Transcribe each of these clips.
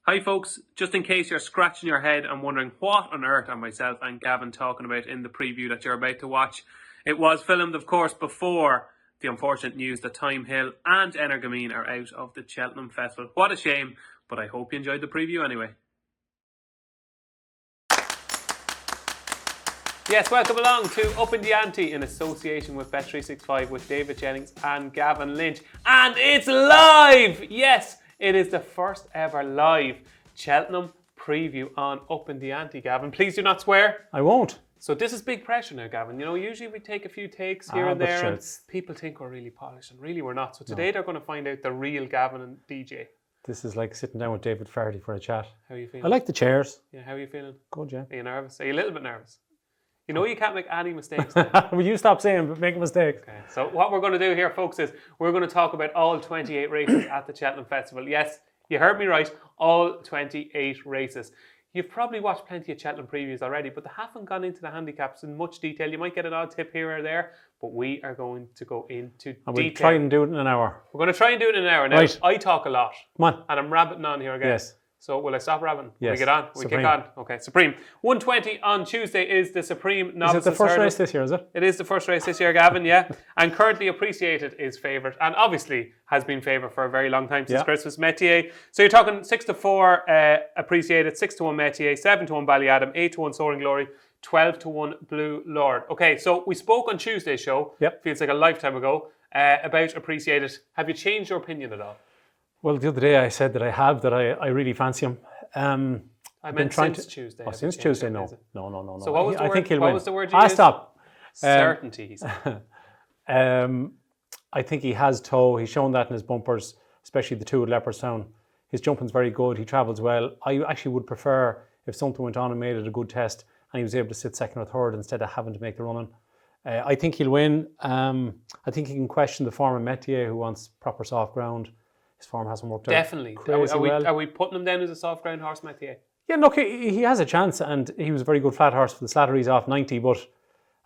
Hi folks, just in case you're scratching your head and wondering what on earth are myself and Gavin talking about in the preview that you're about to watch, it was filmed of course before the unfortunate news that Time Hill and Energamine are out of the Cheltenham Festival. What a shame, but I hope you enjoyed the preview anyway. Yes, welcome along to Upping The Ante in association with Bet365 with David Jennings and Gavin Lynch. And it's live! Yes, it is the first ever live Cheltenham preview on Upping The Ante, Gavin. Please do not swear. I won't. So this is big pressure now, Gavin. You know, usually we take a few takes here and there sure, and people think we're really polished and really we're not. So today they're going to find out the real Gavin and DJ. This is like sitting down with David Fardy for a chat. How are you feeling? I like the chairs. Yeah, how are you feeling? Good, yeah. Are you nervous? Are you a little bit nervous? You know you can't make any mistakes. Will you stop saying making mistakes? Okay. So what we're going to do here, folks, is we're going to talk about all 28 races at the Cheltenham Festival. Yes, you heard me right, all 28 races. You've probably watched plenty of Cheltenham previews already, but they haven't gone into the handicaps in much detail. You might get an odd tip here or there, but we are going to go into And detail. we'll try and do it in an hour. We're going to try and do it in an hour. Now, Right. I talk a lot. Come on. And I'm rabbiting on here again. Yes. So will I stop rabbiting? Yes. We get on? We Supreme. kick on? Okay, Supreme. 120 on Tuesday is the Supreme Novices Is it the first Hurdle. race this year, is it? It is the first race this year, Gavin, yeah. And currently Appreciated is favoured, and obviously has been favoured for a very long time since Christmas. Métier. So you're talking 6-4 Appreciated, 6-1 Métier, 7-1 Ballyadam, 8-1 Soaring Glory, 12-1 Blue Lord. Okay, so we spoke on Tuesday's show. Yep. Feels like a lifetime ago. About Appreciated. Have you changed your opinion at all? Well, the other day I said that I really fancy him. I meant since Tuesday. Oh, since Tuesday, no. No. So what was the word? I think he'll what win. was the word you used? Stop. Certainty, he said. I think he has toe. He's shown that in his bumpers, especially the two at Leopardstown. His jumping's very good. He travels well. I actually would prefer if something went on and made it a good test and he was able to sit second or third instead of having to make the running. I think he'll win. I think he can question the form of Métier, who wants proper soft ground. His form hasn't worked out. Definitely. Crazy Are we putting him down as a soft ground horse, Métier? Yeah, look, he has a chance, and he was a very good flat horse for the Slattery's off 90, but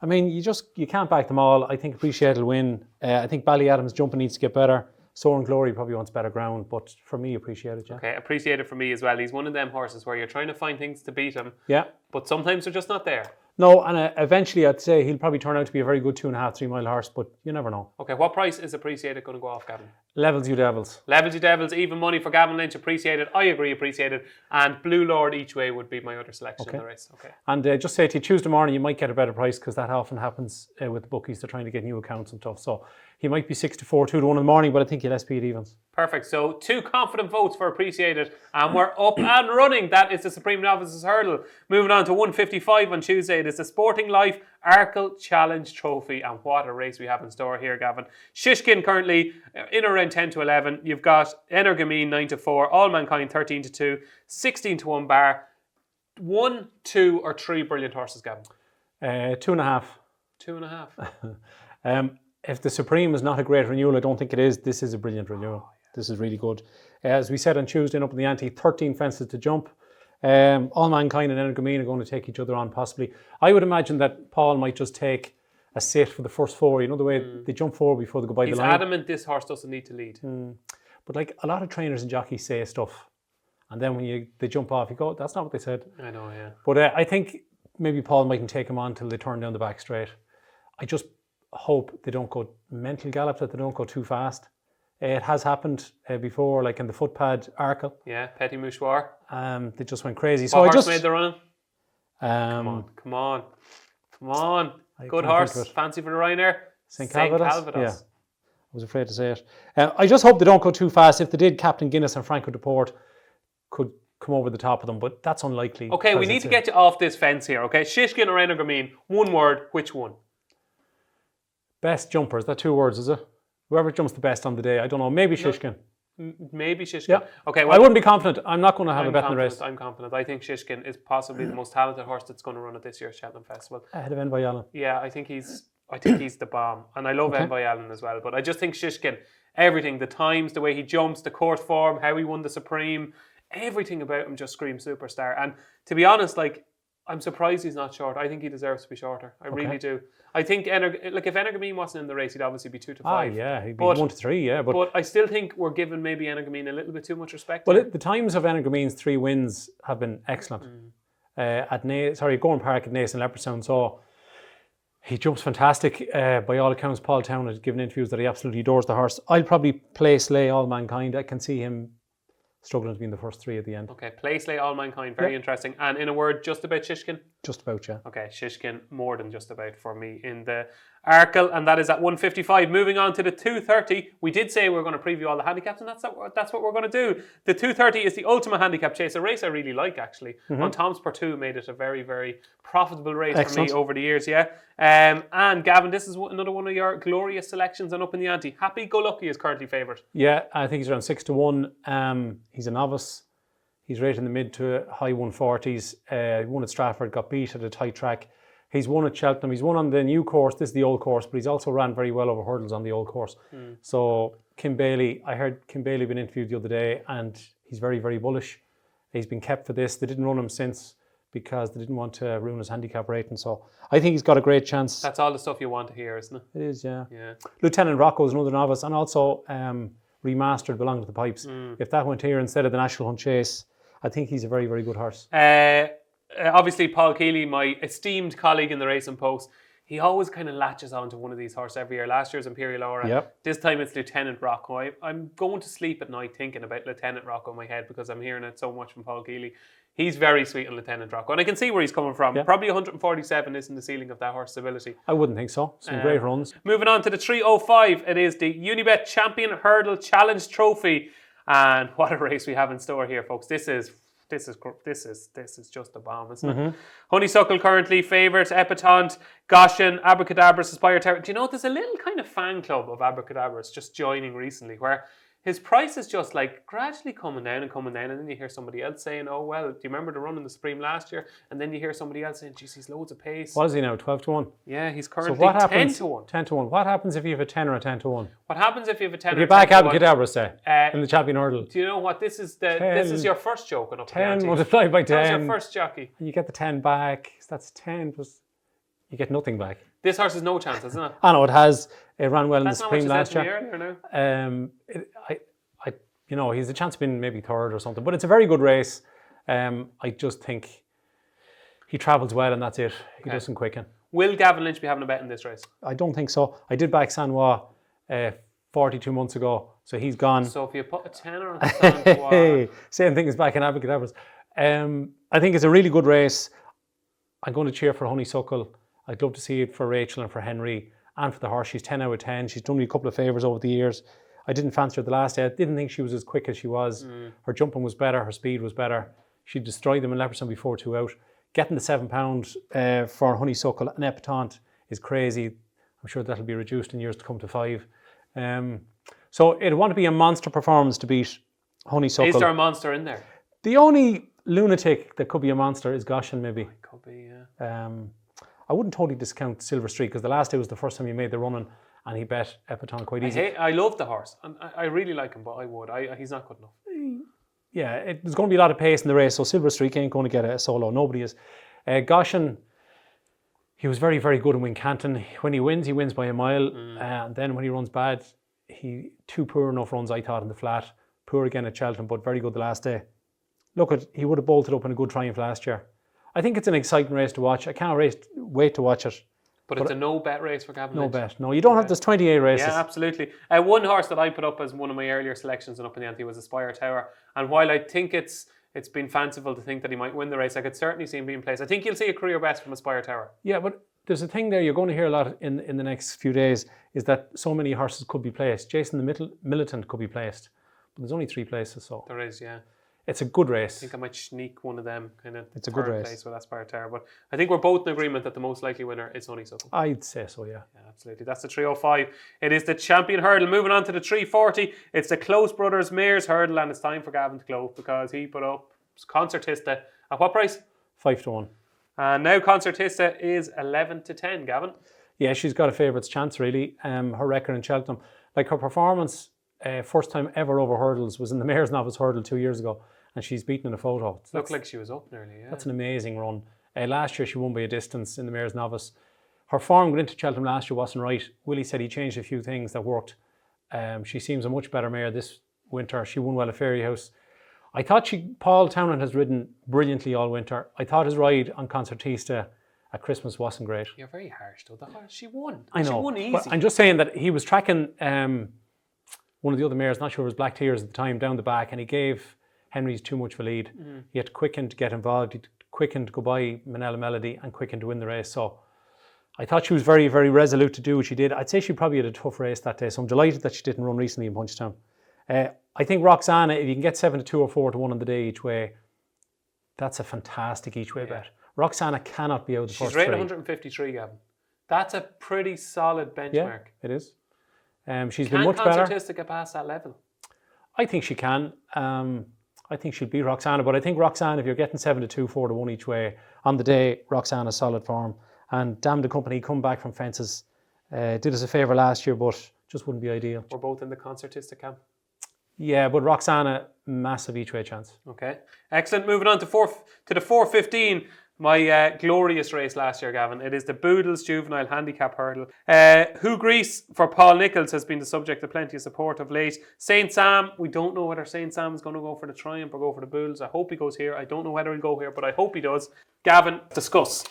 I mean, you can't back them all. I think Appreciated will win. I think Ballyadam's jumping needs to get better. Soaring Glory probably wants better ground, but for me, Appreciated, yeah. Okay, Appreciated for me as well. He's one of them horses where you're trying to find things to beat him, Yeah. but sometimes they're just not there. No, and eventually I'd say he'll probably turn out to be a very good 2.5, 3 mile horse, but you never know. Okay, what price is Appreciated going to go off, Gavin? Levels, you devils. Levels, you devils, even money for Gavin Lynch, Appreciated. I agree, Appreciated. And Blue Lord each way would be my other selection in the race. Okay. And just say to you, Tuesday morning, you might get a better price because that often happens with the bookies. They're trying to get new accounts and stuff. So he might be 6-4, 2-1 in the morning, but I think he'll SP at evens. Perfect. So 2 confident votes for Appreciated, and we're up and running. That is the Supreme Novices Hurdle. Moving on to 155 on Tuesday. It is the Sporting Life Arkle Challenge Trophy, and what a race we have in store here, Gavin. Shishkin currently in around 10-11. You've got Energamine 9-4, All Mankind 13-2, 16-1 Bar. 1, 2, or 3 brilliant horses, Gavin. 2.5. 2.5. If the Supreme is not a great renewal, I don't think it is. This is a brilliant renewal. This is really good. As we said on Tuesday, Up in the Ante, 13 fences to jump. All Mankind and Energamine are going to take each other on possibly. I would imagine that Paul might just take a sit for the first 4. You know the way they jump forward before they go by the line? He's adamant this horse doesn't need to lead. But like a lot of trainers and jockeys say stuff, and then when they jump off, you go, that's not what they said. I know, yeah. But I think maybe Paul mightn't take him on till they turn down the back straight. I just hope they don't go mental gallop, that they don't go too fast. It has happened before, like in the footpad Arkle. Yeah, Petit Mouchoir. They just went crazy. What horse made the run? Come on. Good horse. Fancy for the Ryanair? St. Calvados. Yeah. I was afraid to say it. I just hope they don't go too fast. If they did, Captain Guinness and Franco Deport could come over the top of them, but that's unlikely. Okay, we need to get you off this fence here, okay? Shishkin or Energamine, one word, which one? Best jumpers, is that 2 words, is it? Whoever jumps the best on the day, I don't know, maybe Shishkin. Maybe Shishkin. Yeah. Okay. Well, I wouldn't be confident. I'm not going to have a bet in the race. I'm confident. I think Shishkin is possibly the most talented horse that's going to run at this year's Cheltenham Festival. Ahead of Envoy Allen. Yeah, I think he's the bomb. And I love Envoy Allen as well. But I just think Shishkin, everything, the times, the way he jumps, the court form, how he won the Supreme, everything about him just screams superstar. And to be honest, like, I'm surprised he's not short. I think he deserves to be shorter. I really do. I think if Energumene wasn't in the race, he'd obviously be 2 to 5. He'd be 1 to 3. Yeah, but I still think we're giving maybe Energumene a little bit too much respect. Well, the times of Energumene's 3 wins have been excellent. At Gorham Park at Naas and Leopardstown. So he jumps fantastic. By all accounts, Paul Town has given interviews that he absolutely adores the horse. I'll probably play Slay All Mankind. I can see him struggling to be in the first 3 at the end. Okay, play Slay All Mankind, very interesting. And in a word, just about Shishkin? Just about, yeah. Okay, Shishkin, more than just about for me in the Arkle, and that is at 155. Moving on to the 230, we did say we were going to preview all the handicaps, and that's what we're going to do. The 230 is the Ultima Handicap Chase, a race I really like, actually. On Tom's Pertemps made it a very, very profitable race for me over the years, yeah. And Gavin, this is another one of your glorious selections on Upping The Ante. Happy Go Lucky is currently favoured. Yeah, I think he's around 6 to 1. He's a novice. He's rated in the mid to high 140s. He won at Stratford, got beat at a tight track. He's won at Cheltenham. He's won on the new course. This is the old course, but he's also ran very well over hurdles on the old course. So Kim Bailey, I heard Kim Bailey been interviewed the other day, and he's very, very bullish. He's been kept for this. They didn't run him since because they didn't want to ruin his handicap rating. So I think he's got a great chance. That's all the stuff you want to hear, isn't it? It is, yeah. Lieutenant Rocco is another novice, and also remastered Belonging to the Pipes. If that went here instead of the National Hunt Chase, I think he's a very, very good horse. Obviously, Paul Keeley, my esteemed colleague in the Racing Post, he always kind of latches onto one of these horses every year. Last year's Imperial Aura. This time it's Lieutenant Rocco. I'm going to sleep at night thinking about Lieutenant Rocco in my head because I'm hearing it so much from Paul Keeley. He's very sweet on Lieutenant Rocco, and I can see where he's coming from. Probably 147 isn't the ceiling of that horse's ability. I wouldn't think so. Some great runs. Moving on to the 305, it is the Unibet Champion Hurdle Challenge Trophy, and what a race we have in store here, folks. This is just a bomb, isn't it? Honeysuckle currently favourites, Epatante, Goshen, Abracadabras, Aspire Terror. Do you know there's a little kind of fan club of Abracadabras just joining recently where his price is just like gradually coming down, and then you hear somebody else saying, oh well, do you remember the run in the Supreme last year? And then you hear somebody else saying, geez, he's loads of pace. What is he now, 12 to 1? Yeah, he's currently so what 10 happens, to 1. 10 to 1. What happens if you have a 10 or a 10 to 1? What happens if you have a 10 if or you a 10 back to 1? Abracadabra, say, in the Champion Hurdle. Do you know what? This is your first joke on Upping The Ante. 10 multiplied by 10. That's your first jockey. You get the 10 back. So that's 10 plus... You get nothing back. This horse has no chance, isn't it? I know, it has. It ran well in the Supreme last year. He has a chance of being maybe third or something. But it's a very good race. I just think he travels well and that's it. He doesn't quicken. Will Gavin Lynch be having a bet in this race? I don't think so. I did back Sanois 42 months ago, so he's gone. So if you put a tenner on Sanois... Same thing as back in Abracadabras. I think it's a really good race. I'm going to cheer for Honeysuckle. I'd love to see it for Rachel and for Henry and for the horse. She's 10 out of 10. She's done me a couple of favours over the years. I didn't fancy her the last day. I didn't think she was as quick as she was. Her jumping was better. Her speed was better. She destroyed them in Leopardstown before 2 out. Getting the £7 for Honeysuckle and Epatante is crazy. I'm sure that'll be reduced in years to come to 5. So it'd want to be a monster performance to beat Honeysuckle. Is there a monster in there? The only lunatic that could be a monster is Goshen, maybe. It could be, yeah. I wouldn't totally discount Silver Streak because the last day was the first time he made the running and he bet Epatante quite easy. I love the horse. I really like him, but I would. He's not good enough. Yeah, there's going to be a lot of pace in the race, so Silver Streak ain't going to get a solo. Nobody is. Goshen, he was very, very good in Wincanton. When he wins by a mile. And then when he runs bad, two poor enough runs, I thought, in the flat. Poor again at Cheltenham, but very good the last day. He would have bolted up in a good Triumph last year. I think it's an exciting race to watch. I can't wait to watch it. But it's a no-bet race for Gavin Lynch. No bet. No, you don't have... There's 28 races. Yeah, absolutely. One horse that I put up as one of my earlier selections in Upping The Ante was Aspire Tower. And while I think it's been fanciful to think that he might win the race, I could certainly see him being placed. I think you'll see a career best from Aspire Tower. Yeah, but there's a thing there you're going to hear a lot in the next few days, is that so many horses could be placed. Jason the Militant could be placed. But there's only 3 places, so... There is, yeah. It's a good race. I think I might sneak one of them kind of. It's a good race. Place with Aspire Tower, but I think we're both in agreement that the most likely winner is Honeysuckle. I'd say so, yeah. Yeah, absolutely. That's the 305. It is the Champion Hurdle. Moving on to the 340. It's the Close Brothers Mares Hurdle, and it's time for Gavin to gloat because he put up Concertista at what price? 5 to 1. And now Concertista is 11 to 10. Gavin. Yeah, she's got a favourites chance really. Her record in Cheltenham, like her performance. First time ever over hurdles was in the Mayor's Novice Hurdle 2 years ago, and she's beaten in a photo. Looked like she was up nearly, yeah. That's an amazing run. Last year she won by a distance in the Mayor's Novice. Her form going into Cheltenham last year wasn't right. Willie said he changed a few things that worked. She seems a much better mare this winter. She won well at Fairy House. I thought Paul Townend has ridden brilliantly all winter. I thought his ride on Concertista at Christmas wasn't great. You're very harsh though. She won. I know. She won easy. But I'm just saying that he was tracking one of the other mares, not sure it was Black Tears at the time, down the back, and he gave Henry's too much of a lead. He had to quicken to get involved. He quickened to go by Manila Melody and quickened to win the race. So I thought she was very, very resolute to do what she did. I'd say she probably had a tough race that day, so I'm delighted that she didn't run recently in Punchestown. I think Roxana, if you can get 7-2 or 4-1 on the day each way, that's a fantastic each way bet. Roxana cannot be out of the first She's rated three. 153, Gavin. That's a pretty solid benchmark. Yeah, it is. She's been much better. Can Concertista get past that level? I think she can. I think she'll beat Roxana, but I think Roxana, if you're getting 7-2, 4-1 each way on the day, Roxana's solid form. And damn the company come back from fences. Did us a favour last year, but just wouldn't be ideal. We're both in the Concertista camp. Yeah, but Roxana, massive each way chance. Okay, excellent. Moving on to the 4:15. My glorious race last year, Gavin. It is the Boodles Juvenile Handicap Hurdle. Who Grease for Paul Nichols has been the subject of plenty of support of late. St. Sam, we don't know whether St. Sam is going to go for the Triumph or go for the Boodles. I hope he goes here. I don't know whether he'll go here, but I hope he does. Gavin, discuss.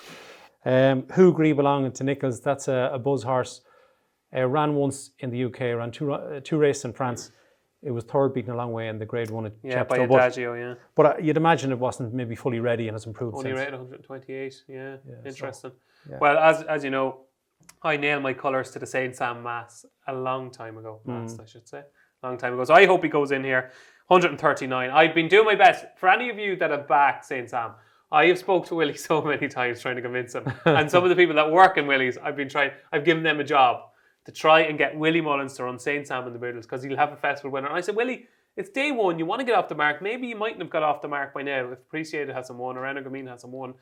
Who Gree belonging to Nichols, that's a buzz horse. Ran once in the UK, ran two races in France. It was third, beaten a long way in the Grade 1 at Yeah, by Chepstow. Adagio, yeah. But you'd imagine it wasn't maybe fully ready and has improved Only since. rated 128, yeah. Interesting. So, yeah. Well, as you know, I nailed my colours to the St. Sam Mass a long time ago. I should say. Long time ago. So I hope he goes in here. 139. I've been doing my best. For any of you that have backed St. Sam, I have spoke to Willie so many times trying to convince him. And some of the people that work in Willie's, I've given them a job to try and get Willie Mullins to run St. Sam in the Boodles because he'll have a festival winner. And I said, Willie, it's day one. You want to get off the mark. Maybe you mightn't have got off the mark by now. If Appreciated hasn't won or Energamine hasn't won,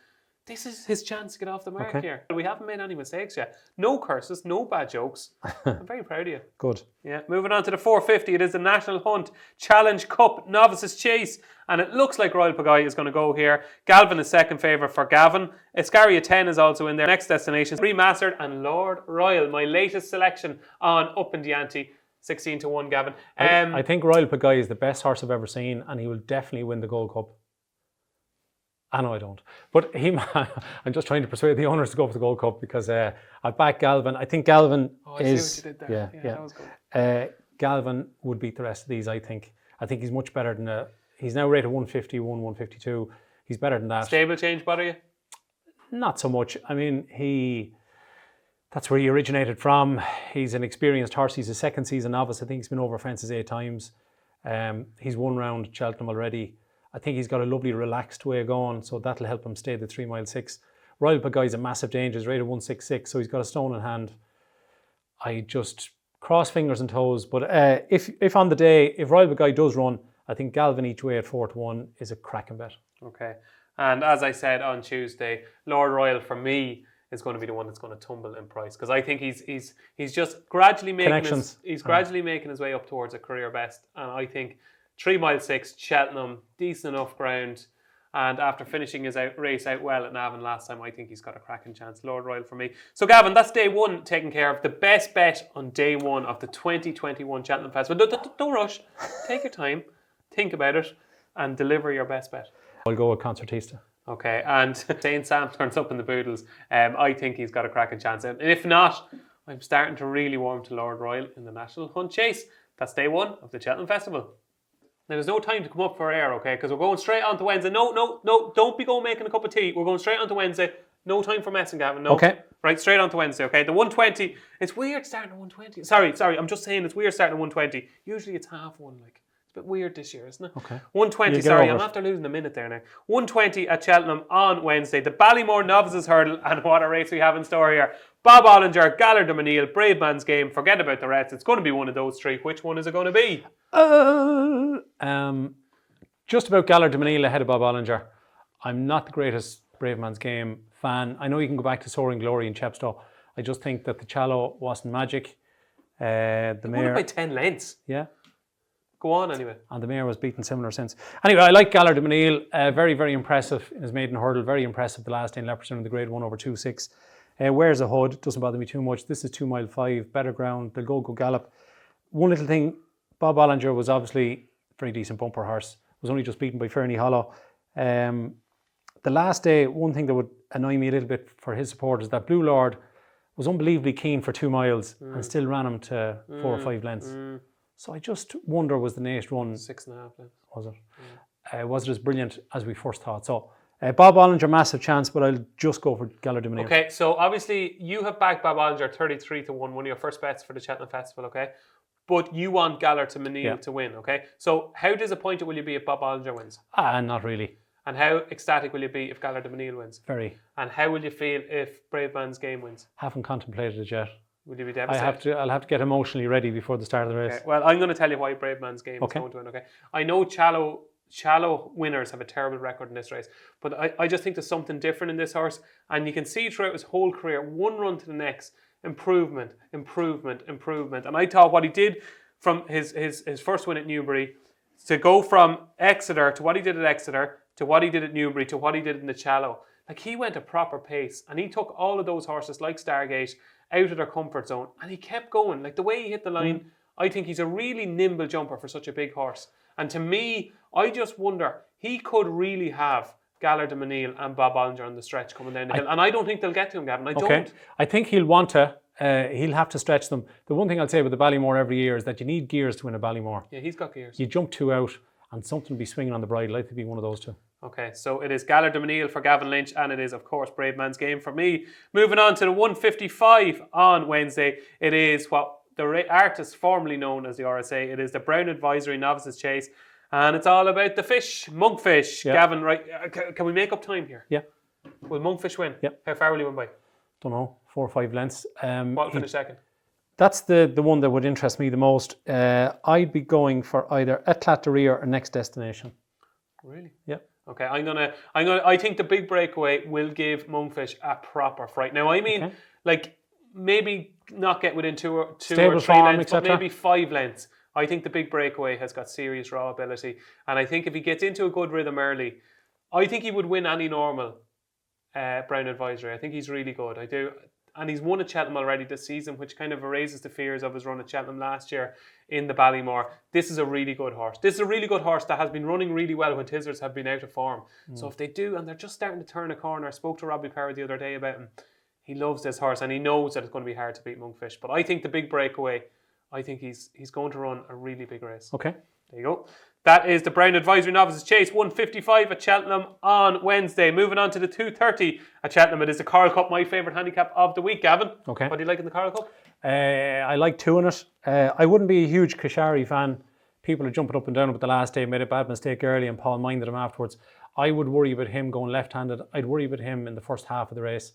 this is his chance to get off the mark here. We haven't made any mistakes yet. No curses, no bad jokes. I'm very proud of you. Good. Yeah. Moving on to the 450. It is the National Hunt Challenge Cup Novices Chase. And it looks like Royal Pagaille is going to go here. Galvin is second favourite for Gavin. Iscaria 10 is also in there. Next destination, Remastered and Lord Royal. My latest selection on Upping The Ante. 16-1, Gavin. I think Royal Pagaille is the best horse I've ever seen, and he will definitely win the Gold Cup. I know I don't. But I'm just trying to persuade the owners to go for the Gold Cup because I back Galvin. I think Galvin is... see what you did there. Yeah, that was good. Galvin would beat the rest of these, I think. I think he's much better than... he's now rated 151, 152. He's better than that. Stable change, bother you? Not so much. I mean, that's where he originated from. He's an experienced horse. He's a second season novice. I think he's been over fences 8 times. He's won round Cheltenham already. I think he's got a lovely relaxed way of going, so that'll help him stay the 3 mile 6. Royal Pagaille is a massive danger. He's rated 166, so he's got a stone in hand. I just cross fingers and toes. But if on the day, if Royal Pagaille does run, I think Galvin each way at 4-1 is a cracking bet. Okay. And as I said on Tuesday, Lord Royal for me is going to be the one that's going to tumble in price because I think he's just gradually making his way up towards a career best, and I think 3 mile 6 Cheltenham, decent enough ground, and after finishing his race out well at Navan last time, I think he's got a cracking chance. Lord Royal for me. So Gavin, that's day one taken care of. The best bet on day one of the 2021 Cheltenham Festival. Don't rush. Take your time, think about it, and deliver your best bet. I'll go with Concertista. Okay, and St. Sam turns up in the Boodles. I think he's got a cracking chance. And if not, I'm starting to really warm to Lord Royal in the National Hunt Chase. That's day one of the Cheltenham Festival. Now, there's no time to come up for air, okay, because we're going straight on to Wednesday. No, don't be going making a cup of tea. We're going straight on to Wednesday. No time for messing, Gavin. No. Okay. Right, straight on to Wednesday, okay? The 120, it's weird starting at 120. Sorry, I'm just saying it's weird starting at 120. Usually it's half one, like. It's a bit weird this year, isn't it? Okay. 120, sorry, I'm after losing a minute there now. 120 at Cheltenham on Wednesday. The Ballymore Novices Hurdle, and what a race we have in store here. Bob Ollinger, Gallard de Menil, Brave Man's Game, forget about the rest. It's going to be one of those three. Which one is it going to be? Just about Gallard de Menil ahead of Bob Ollinger. I'm not the greatest Brave Man's Game fan. I know you can go back to Soaring Glory in Chepstow. I just think that the Challow wasn't magic. They won it by 10 lengths. Yeah. Go on anyway. And the mare was beaten similar since. Anyway, I like Galler de Menil. Very, very impressive in his maiden hurdle. Very impressive the last day in Leopardstown in the grade 1 over 2.6. Wears a hood. Doesn't bother me too much. This is 2 mile 5. Better ground. They'll go gallop. One little thing. Bob Ollinger was obviously a very decent bumper horse. Was only just beaten by Fernie Hollow. The last day, one thing that would annoy me a little bit for his supporters, that Blue Lord was unbelievably keen for 2 miles and still ran him to 4 or 5 lengths. So I just wonder, was the next run 6.5 lengths? Was it? Was it as brilliant as we first thought? So Bob Ollinger, massive chance, but I'll just go for Galler de Menil. Okay, so obviously you have backed Bob Ollinger 33 to 1, one of your first bets for the Cheltenham Festival, okay? But you want Galler de Menil to win, okay? So how disappointed will you be if Bob Ollinger wins? Not really. And how ecstatic will you be if Galler de Menil wins? Very. And how will you feel if Brave Man's Game wins? Haven't contemplated it yet. Will you be devastated? I'll have to get emotionally ready before the start of the race. Okay. Well, I'm going to tell you why Brave Man's Game is going to win, okay? I know shallow winners have a terrible record in this race, but I just think there's something different in this horse, and you can see throughout his whole career, one run to the next, improvement. And I thought what he did from his first win at Newbury, to go from Exeter to what he did at Exeter, to what he did at Newbury, to what he did in the Shallow, like he went a proper pace, and he took all of those horses like Stargate out of their comfort zone, and he kept going. Like the way he hit the line, I think he's a really nimble jumper for such a big horse. And to me, I just wonder, he could really have Galler de Menil and Bob Ollinger on the stretch coming down the hill. And I don't think they'll get to him, Gavin. I don't. I think he'll want to. He'll have to stretch them. The one thing I'll say with the Ballymore every year is that you need gears to win a Ballymore. Yeah, he's got gears. You jump 2 out and something will be swinging on the bridle. I'd like to be one of those 2. Okay, so it is Galler de Menil for Gavin Lynch, and it is, of course, Brave Man's Game for me. Moving on to the 155 on Wednesday. It is what the artist formerly known as the RSA. It is the Brown Advisory Novices Chase, and it's all about the fish, monkfish. Yeah. Gavin, right? Can we make up time here? Yeah. Will monkfish win? Yeah. How far will he win by? Don't know, 4 or 5 lengths. What will finish second? That's the one that would interest me the most. I'd be going for either Etlat de Rio or Next Destination. Really? Yeah. Okay, I think the big breakaway will give Monkfish a proper fright. Now, I mean, like, maybe not get within two or 3 lengths, but maybe 5 lengths. I think the big breakaway has got serious raw ability. And I think if he gets into a good rhythm early, I think he would win any normal Brown Advisory. I think he's really good. I do. And he's won at Cheltenham already this season, which kind of erases the fears of his run at Cheltenham last year in the Ballymore. This is a really good horse. This is a really good horse that has been running really well when Tizzers have been out of form. So if they do, and they're just starting to turn a corner. I spoke to Robbie Power the other day about him. He loves this horse, and he knows that it's going to be hard to beat Monkfish. But I think the big breakaway, I think he's going to run a really big race. Okay. There you go. That is the Brown Advisory Novices Chase, 155 at Cheltenham on Wednesday. Moving on to the 230 at Cheltenham. It is the Coral Cup, my favourite handicap of the week, Gavin. Okay. What do you like in the Coral Cup? I like 2 in it. I wouldn't be a huge Kashari fan. People are jumping up and down about the last day, made a bad mistake early, and Paul minded him afterwards. I would worry about him going left-handed. I'd worry about him in the first half of the race.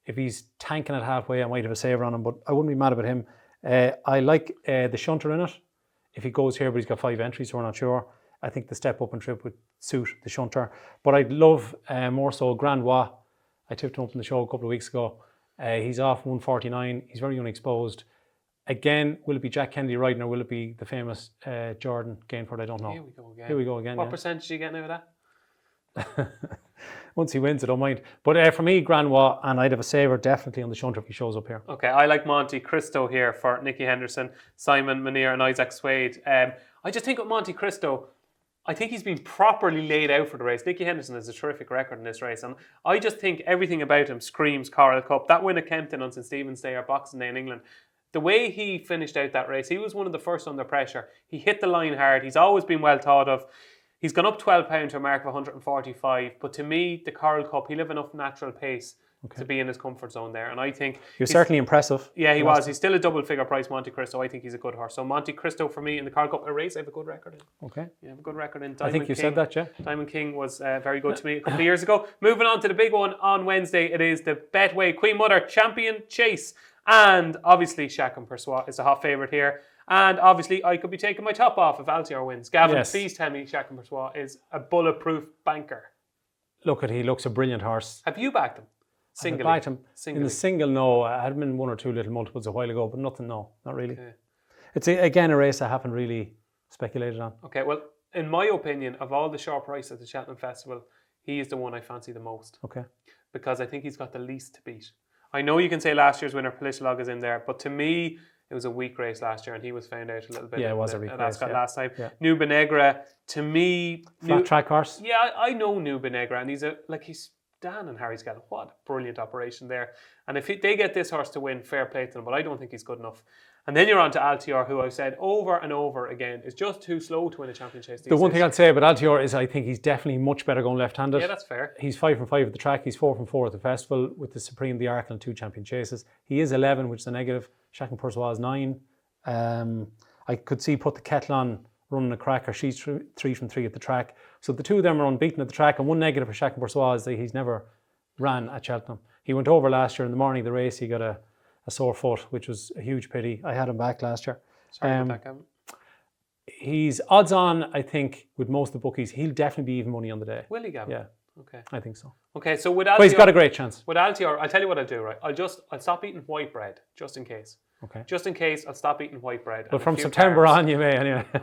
If he's tanking it halfway, I might have a saver on him, but I wouldn't be mad about him. I like the shunter in it. If he goes here, but he's got 5 entries, so we're not sure. I think the step up and trip would suit the shunter. But I'd love more so Grandois. I tipped him up in the show a couple of weeks ago. He's off 149. He's very unexposed. Again, will it be Jack Kennedy riding, or will it be the famous Jordan Gainford? I don't know. Here we go again. What percentage are you getting out of that? Once he wins, I don't mind. But for me, Grandois, and I'd have a saver definitely on the shunter if he shows up here. Okay, I like Monte Cristo here for Nicky Henderson, Simon Munir and Isaac Swade. I just think with Monte Cristo, I think he's been properly laid out for the race. Nicky Henderson has a terrific record in this race, and I just think everything about him screams Coral Cup. That win at Kempton on St Stephen's Day or Boxing Day in England, the way he finished out that race, he was one of the first under pressure. He hit the line hard. He's always been well thought of. He's gone up £12 to a mark of 145, but to me, the Coral Cup, he'll have enough natural pace to be in his comfort zone there. And I think he was certainly impressive. Yeah, he was. He's still a double figure price, Monte Cristo. I think he's a good horse. So Monte Cristo for me in the Coral Cup, a race I have a good record in. Okay. Yeah, I have a good record in Diamond I think you King. said that, yeah. Diamond King was very good to me a couple of years ago. Moving on to the big one on Wednesday, it is the Betway Queen Mother Champion Chase. And obviously Chacun Persois is a hot favourite here. And obviously I could be taking my top off if Altior wins. Gavin, please tell me Chacun Persois is a bulletproof banker. He looks a brilliant horse. Have you backed him? Singly? I backed him. In the single, no. I had him in 1 or 2 little multiples a while ago, but nothing, no. Not really. Okay. It's, again, a race I haven't really speculated on. Okay, well, in my opinion, of all the short price at the Cheltenham Festival, he is the one I fancy the most. Okay. Because I think he's got the least to beat. I know you can say last year's winner, Politolog, is in there, but to me, it was a weak race last year, and he was found out a little bit. Yeah, it was a weak race. Last time. Yeah. Nuba Negra, to me, flat track horse. Yeah, I know Nuba Negra, and he's Dan and Harry Skell. What a brilliant operation there! And if they get this horse to win, fair play to them. But I don't think he's good enough. And then you're on to Altior, who I've said over and over again is just too slow to win a championship. The one thing I'd say about Altior is I think he's definitely much better going left-handed. Yeah, that's fair. He's 5 from 5 at the track. He's 4 from 4 at the festival with the Supreme, the Arkle and 2 champion chases. He is 11, which is a negative. Shackleton Pursois is 9. I could see Put the Kettle on running a cracker. She's 3 from 3 at the track. So the two of them are unbeaten at the track. And one negative for Shackleton Pursois is that he's never ran at Cheltenham. He went over last year in the morning of the race. He got a sore foot, which was a huge pity. I had him back last year. Sorry about that, Gavin. He's odds on, I think, with most of the bookies. He'll definitely be even money on the day. Will he, Gavin? Yeah. Okay. I think so. Okay, so with Altior... But he's got a great chance. With Altior, I'll tell you what I'll do, right? I'll stop eating white bread, just in case. Okay. Just in case, I'll stop eating white bread. But from September on, you may, anyway. God,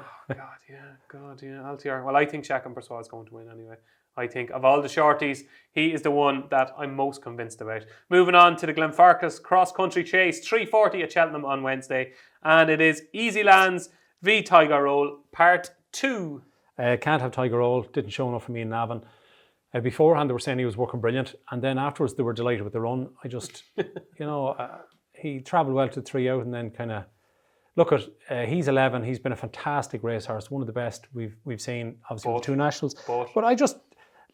yeah, Altior. Well, I think Shackleton Pursois is going to win anyway. I think of all the shorties, he is the one that I'm most convinced about. Moving on to the Glenfarclas Cross Country Chase, 3:40 at Cheltenham on Wednesday. And it is Easy Lands v Tiger Roll, part 2. Can't have Tiger Roll. Didn't show enough for me in Navan. Beforehand, they were saying he was working brilliant. And then afterwards, they were delighted with the run. I just, he travelled well to 3 out and then kind of... Look at, he's 11. He's been a fantastic racehorse. One of the best we've seen, obviously, with the 2 nationals. But I just...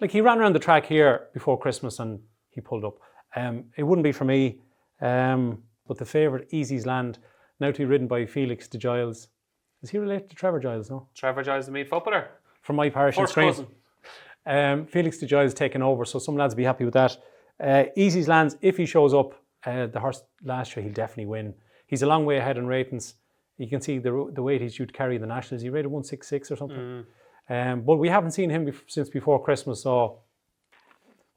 he ran around the track here before Christmas and he pulled up. It wouldn't be for me. But the favourite, Easy's Land, now to be ridden by Felix de Giles. Is he related to Trevor Giles, no? Trevor Giles, the meat footballer. From my parish in Screen. Felix de Giles taken over, so some lads will be happy with that. Easy's Lands, if he shows up, the horse last year, he'll definitely win. He's a long way ahead in ratings. You can see the weight he's due to carry in the Nationals. He rated 166 or something. But we haven't seen him since before Christmas, so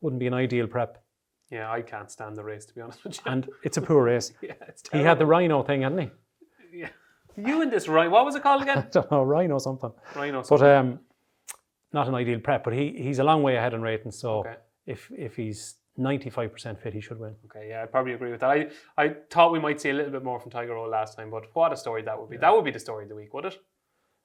wouldn't be an ideal prep. Yeah, I can't stand the race, to be honest with you. And it's a poor race. Yeah, it's terrible. He had the Rhino thing, hadn't he? Yeah. You and this Rhino, what was it called again? I don't know, Rhino something. Rhino something. But not an ideal prep, but he's a long way ahead in ratings, so if he's 95% fit, he should win. Okay, yeah, I'd probably agree with that. I thought we might see a little bit more from Tiger Roll last time, but what a story that would be. Yeah. That would be the story of the week, would it?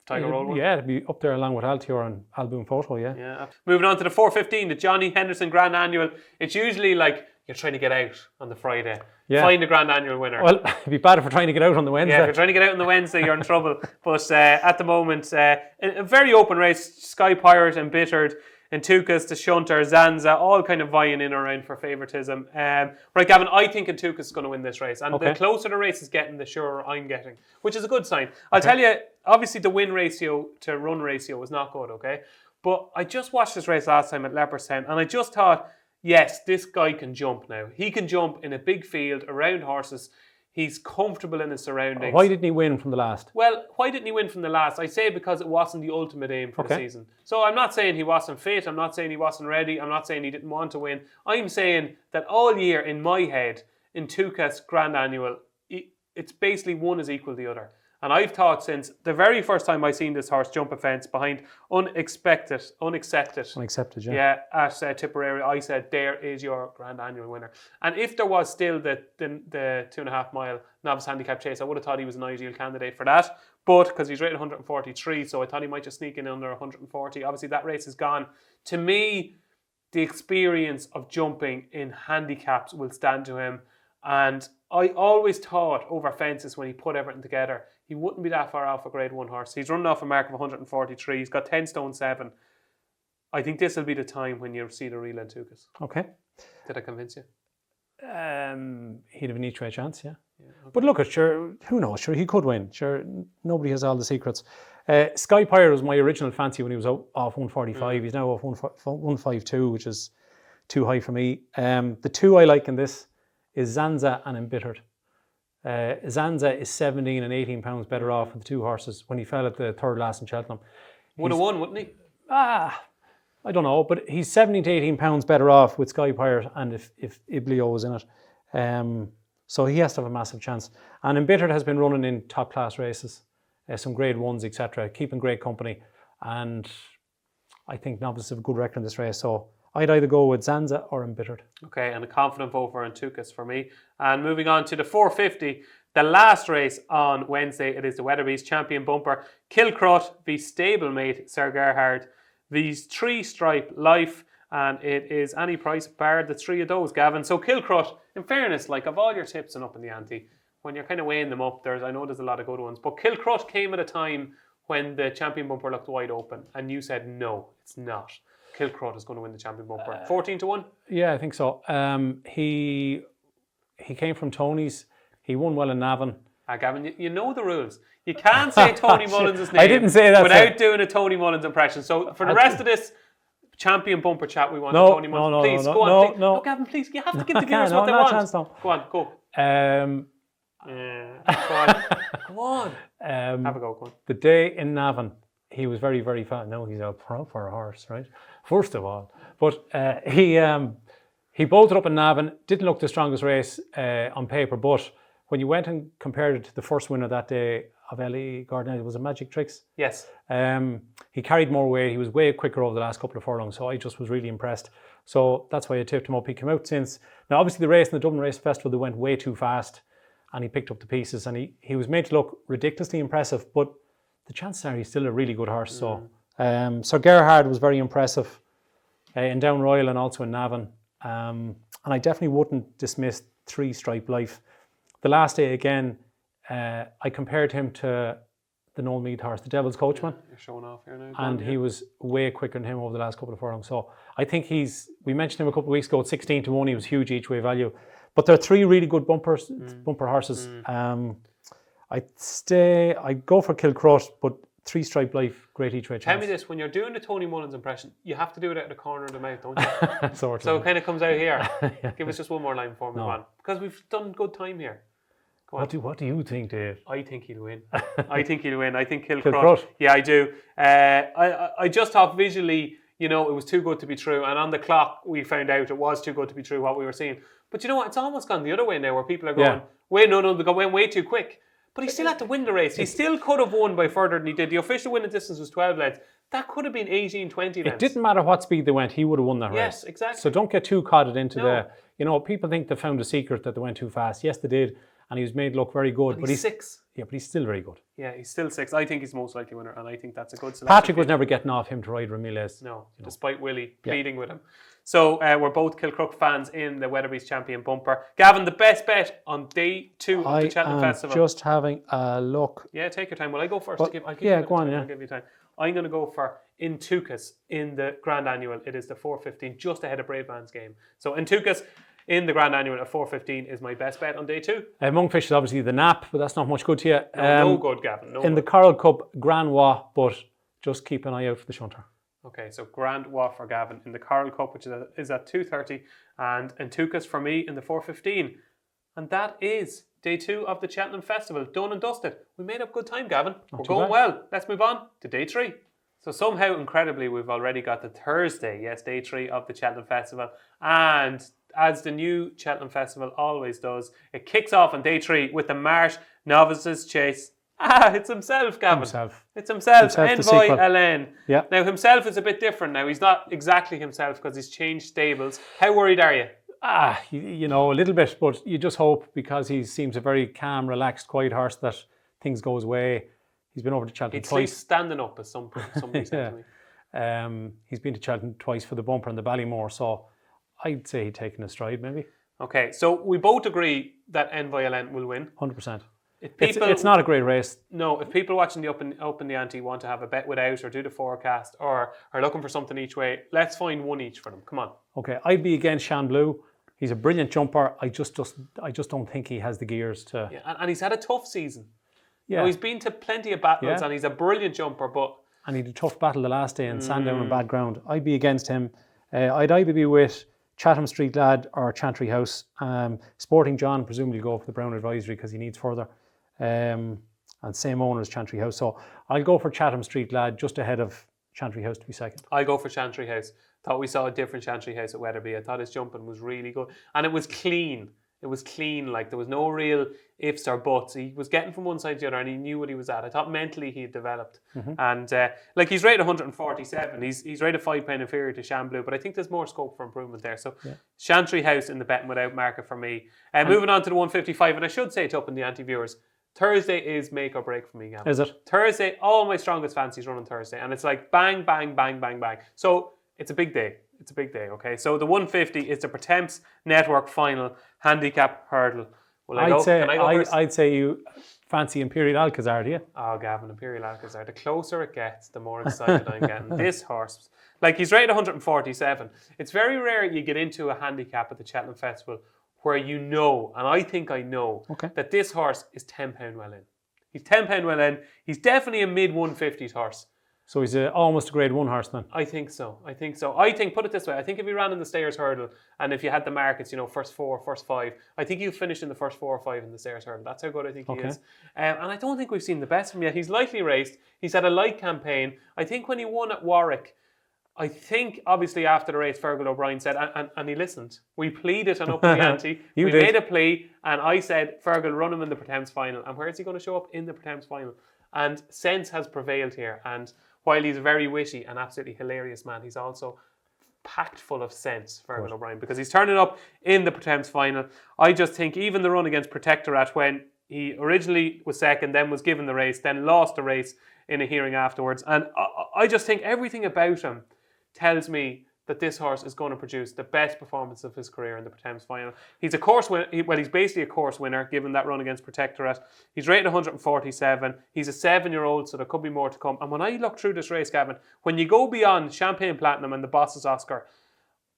Tiger Roll one? Yeah, it'd be up there along with Altior and Alboon Photo, yeah. Yeah. Moving on to the 4:15, the Johnny Henderson Grand Annual. It's usually like you're trying to get out on the Friday. Yeah. Find a Grand Annual winner. Well, it'd be bad if we're trying to get out on the Wednesday. Yeah, if you're trying to get out on the Wednesday, you're in trouble. But at the moment, a very open race. Sky Pirate, Embittered, Entukas, the Shunter, Zanza, all kind of vying in around for favouritism. Right, Gavin, I think Entukas is going to win this race. And the closer the race is getting, the surer I'm getting, which is a good sign. I'll tell you, obviously the win ratio to run ratio is not good, okay? But I just watched this race last time at Leopardstown, and I just thought, yes, this guy can jump now. He can jump in a big field around horses. He's comfortable in his surroundings. Why didn't he win from the last? Well, why didn't he win from the last? I say because it wasn't the ultimate aim for the season. So I'm not saying he wasn't fit. I'm not saying he wasn't ready. I'm not saying he didn't want to win. I'm saying that all year in my head, in Tukas Grand Annual, it's basically one is equal to the other. And I've thought since the very first time I seen this horse jump a fence behind Unaccepted, yeah. Yeah, at Tipperary, I said, there is your Grand Annual winner. And if there was still the 2.5 mile novice handicap chase, I would have thought he was an ideal candidate for that. But because he's rated 143, so I thought he might just sneak in under 140. Obviously, that race is gone. To me, the experience of jumping in handicaps will stand to him. And I always thought over fences when he put everything together, he wouldn't be that far off a grade 1 horse. He's running off a mark of 143. He's got 10 stone 7. I think this will be the time when you see the real Entukas. Okay. Did I convince you? He'd have an each way chance, yeah. Okay. But look, who knows? Sure, he could win. Sure, nobody has all the secrets. Sky Pirate was my original fancy when he was off 145. He's now off 152, which is too high for me. The two I like in this is Zanza and Embittered. Zanza is 17 and 18 pounds better off with the two horses when he fell at the third last in Cheltenham. Would have won, wouldn't he? I don't know, but he's 17 to 18 pounds better off with Sky Pirate and if Iblio was in it. So he has to have a massive chance. And Embittered has been running in top class races. some grade ones, etc. Keeping great company, and I think Novices have a good record in this race. So I'd either go with Zanza or Embittered. Okay, and a confident vote for Ante-Post for me. And moving on to the 450, the last race on Wednesday, it is the Weatherbys Champion Bumper. Kilcrot v Stablemate Sir Gerhard. These 3-stripe life, and it is any price bar the 3 of those, Gavin. So Kilcrot, in fairness, like of all your tips and Up in the Ante, when you're kind of weighing them up, I know there's a lot of good ones, but Kilcrot came at a time when the Champion Bumper looked wide open, and you said no, it's not. Kilcrot is going to win the Champion Bumper. 14-1? Yeah, I think so. He came from Tony's. He won well in Navan. Gavin, you know the rules. You can't say Tony Mullins' name I didn't say that without doing a Tony Mullins impression. So for the rest of this Champion Bumper chat, we want Tony Mullins. Please, go on. Please. No, Gavin, please. You have to give the viewers what they want. Chance, no. Go on, go. Go on. Have a go, go on. The day in Navan, he was very, very fast. No, he's a proper horse, right? First of all. But he bolted up in Navan, didn't look the strongest race on paper, but when you went and compared it to the first winner that day of Ellie Gardner, was it Magic Tricks? Yes. He carried more weight. He was way quicker over the last couple of furlongs, so I just was really impressed. So that's why I tipped him up. He came out since. Now, obviously, the race in the Dublin Race Festival, they went way too fast, and he picked up the pieces, and he was made to look ridiculously impressive, but the chances are he's still a really good horse. So Sir Gerhard was very impressive in Down Royal and also in Navan. And I definitely wouldn't dismiss 3-stripe life. The last day again, I compared him to the Noel Mead horse, the Devil's Coachman. You're showing off here now. And he was way quicker than him over the last couple of furlongs. So I think we mentioned him a couple of weeks ago at 16-1. He was huge each way value. But there are 3 really good bumper horses. I'd go for Kilcrot, but 3-stripe life, great each way chance. Tell me this, when you're doing the Tony Mullins impression, you have to do it out of the corner of the mouth, don't you? So it kind of comes out here. Yeah. Give us just one more line before we move on. Because we've done good time here. Go on. What do you think, Dave? I think he'll win. I think Kilcrot. Kilcrot? Yeah, I do. I just thought visually, it was too good to be true. And on the clock, we found out it was too good to be true, what we were seeing. But you know what? It's almost gone the other way now, where people are going, wait, no, they went way too quick. But he still had to win the race. He still could have won by further than he did. The official winning distance was 12 lengths. That could have been 18, 20 lengths. It didn't matter what speed they went, he would have won that race. Yes, exactly. So don't get too caught into people think they found a secret that they went too fast. Yes, they did. And he was made look very good. But he's 6. Yeah, but he's still very good. Yeah, he's still 6. I think he's the most likely winner, and I think that's a good selection. Patrick was never getting off him to ride Ramirez. No, despite Willie pleading with him. So we're both Kilcrot fans in the Weatherbys Champion Bumper. Gavin, the best bet on day 2 of the Cheltenham Festival. Just having a look. Yeah, take your time. Will I go first? Well, go on. I'll give you time. I'm going to go for Ante-Post in the Grand Annual. It is the 4:15, just ahead of Brave Man's game. So Ante-Post in the Grand Annual at 4:15 is my best bet on day 2. Monkfish is obviously the nap, but that's not much good to you. No good, Gavin. The Coral Cup, Grand Wa, but just keep an eye out for the shunter. Okay, so Grand Wa for Gavin in the Coral Cup, which is at 2:30, and Ante-Post for me in the 4:15. And that is day 2 of the Cheltenham Festival, done and dusted. We made up good time, Gavin. We're going well. Let's move on to day 3. So somehow, incredibly, we've already got the Thursday, day 3 of the Cheltenham Festival. And as the new Cheltenham Festival always does, it kicks off on day 3 with the Marsh Novices Chase. It's himself, Gavin. It's himself. Envoy Alain. Yeah. Now, himself is a bit different now. He's not exactly himself because he's changed stables. How worried are you? A little bit, but you just hope, because he seems a very calm, relaxed, quiet horse, that things go his way. He's been over to Cheltenham twice. He's standing up, as somebody said to me. He's been to Cheltenham twice for the bumper and the Ballymore, so I'd say he'd taken a stride, maybe. Okay, so we both agree that Envoy Alain will win. 100%. It's not a great race. No, if people watching the Up in the Ante want to have a bet without, or do the forecast, or are looking for something each way, let's find one each for them. Come on. Okay, I'd be against Shan Blue. He's a brilliant jumper. I just don't think he has the gears to. Yeah, and he's had a tough season. Yeah, he's been to plenty of battles, and he's a brilliant jumper. And he had a tough battle the last day in Sandown and bad ground. I'd be against him. I'd either be with Chatham Street Lad or Chantry House. Sporting John presumably go for the Brown Advisory because he needs further. And same owner as Chantry House. So I'll go for Chatham Street Lad just ahead of Chantry House to be second. I go for Chantry House. Thought we saw a different Chantry House at Weatherby. I thought his jumping was really good. And it was clean. It was clean, like there was no real ifs or buts. He was getting from one side to the other and he knew what he was at. I thought mentally he had developed. And like he's rated 147. He's rated £5 inferior to Shamblu, but I think there's more scope for improvement there. So Chantry House in the betting without market for me. Moving on to the 155, and I should say it up in the anti-viewers. Thursday is make or break for me, Gavin. Is it? Thursday, all my strongest fancies run on Thursday. And it's like bang, bang, bang, bang, bang. So it's a big day. It's a big day, okay? So the 150 is the Pertemps Network Final Handicap Hurdle. Will I go? Can I go first? I'd say you fancy Imperial Alcazar, do you? Oh, Gavin, Imperial Alcazar. The closer it gets, the more excited I'm getting. This horse, like he's rated 147. It's very rare you get into a handicap at the Cheltenham Festival where you know, and I think I know, that this horse is £10 well in. He's £10 well in. He's definitely a mid-150s horse. So he's almost a grade 1 horse then? I think so. I think, put it this way, I think if he ran in the Stayers Hurdle and if you had the markets, you know, first 4, first 5, I think he'll finish in the first 4 or 5 in the Stayers Hurdle. That's how good I think he is. And I don't think we've seen the best of him yet. He's lightly raced. He's had a light campaign. I think when he won at Warwick, I think obviously after the race, Fergal O'Brien said, and he listened, we pleaded on Upping The Ante. We made a plea and I said, Fergal, run him in the Pertemps final. And where is he going to show up? In the Pertemps final. And sense has prevailed here. And while he's a very witty and absolutely hilarious man, he's also packed full of sense, Fergal O'Brien, because he's turning up in the Pertemps final. I just think even the run against Protectorat, when he originally was second, then was given the race, then lost the race in a hearing afterwards. And I just think everything about him tells me that this horse is going to produce the best performance of his career in the Pertemps final. He's a course winner. He's basically a course winner, given that run against Protectorat. He's rated 147. He's a 7-year-old, so there could be more to come. And when I look through this race, Gavin, when you go beyond Champagne Platinum and the Boss's Oscar,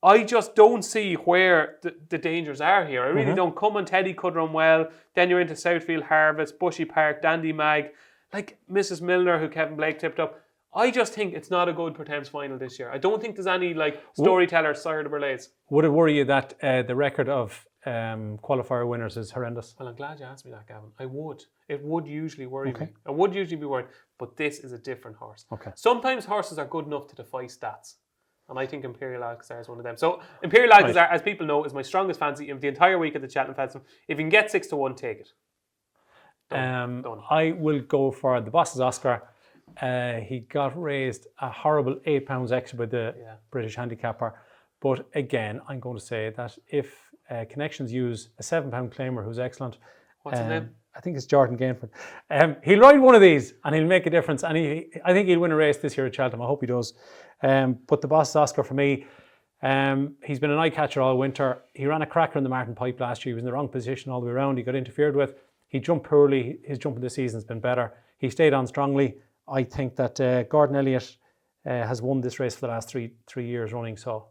I just don't see where the dangers are here. I really don't. Come and Teddy could run well. Then you're into Southfield Harvest, Bushy Park, Dandy Mag, like Mrs. Milner, who Kevin Blake tipped up. I just think it's not a good Pertemps final this year. I don't think there's any like storyteller sire de Burleys. Would it worry you that the record of qualifier winners is horrendous? Well, I'm glad you asked me that, Gavin. I would. It would usually worry me. I would usually be worried. But this is a different horse. Sometimes horses are good enough to defy stats. And I think Imperial Alcazar is one of them. So Imperial Alcazar, as people know, is my strongest fancy of the entire week at the Cheltenham Festival. If you can get 6-1, take it. Done. I will go for the Boss's Oscar. He got raised a horrible £8 extra by the British handicapper. But again, I'm going to say that if Connections use a £7 claimer who's excellent. What's his name? I think it's Jordan Gainford. He'll ride one of these and he'll make a difference. And I think he'll win a race this year at Cheltenham. I hope he does. But the Boss's Oscar for me, he's been an eye catcher all winter. He ran a cracker in the Martin Pipe last year. He was in the wrong position all the way around. He got interfered with. He jumped poorly. His jumping this season's been better. He stayed on strongly. I think that Gordon Elliott has won this race for the last three years running. So,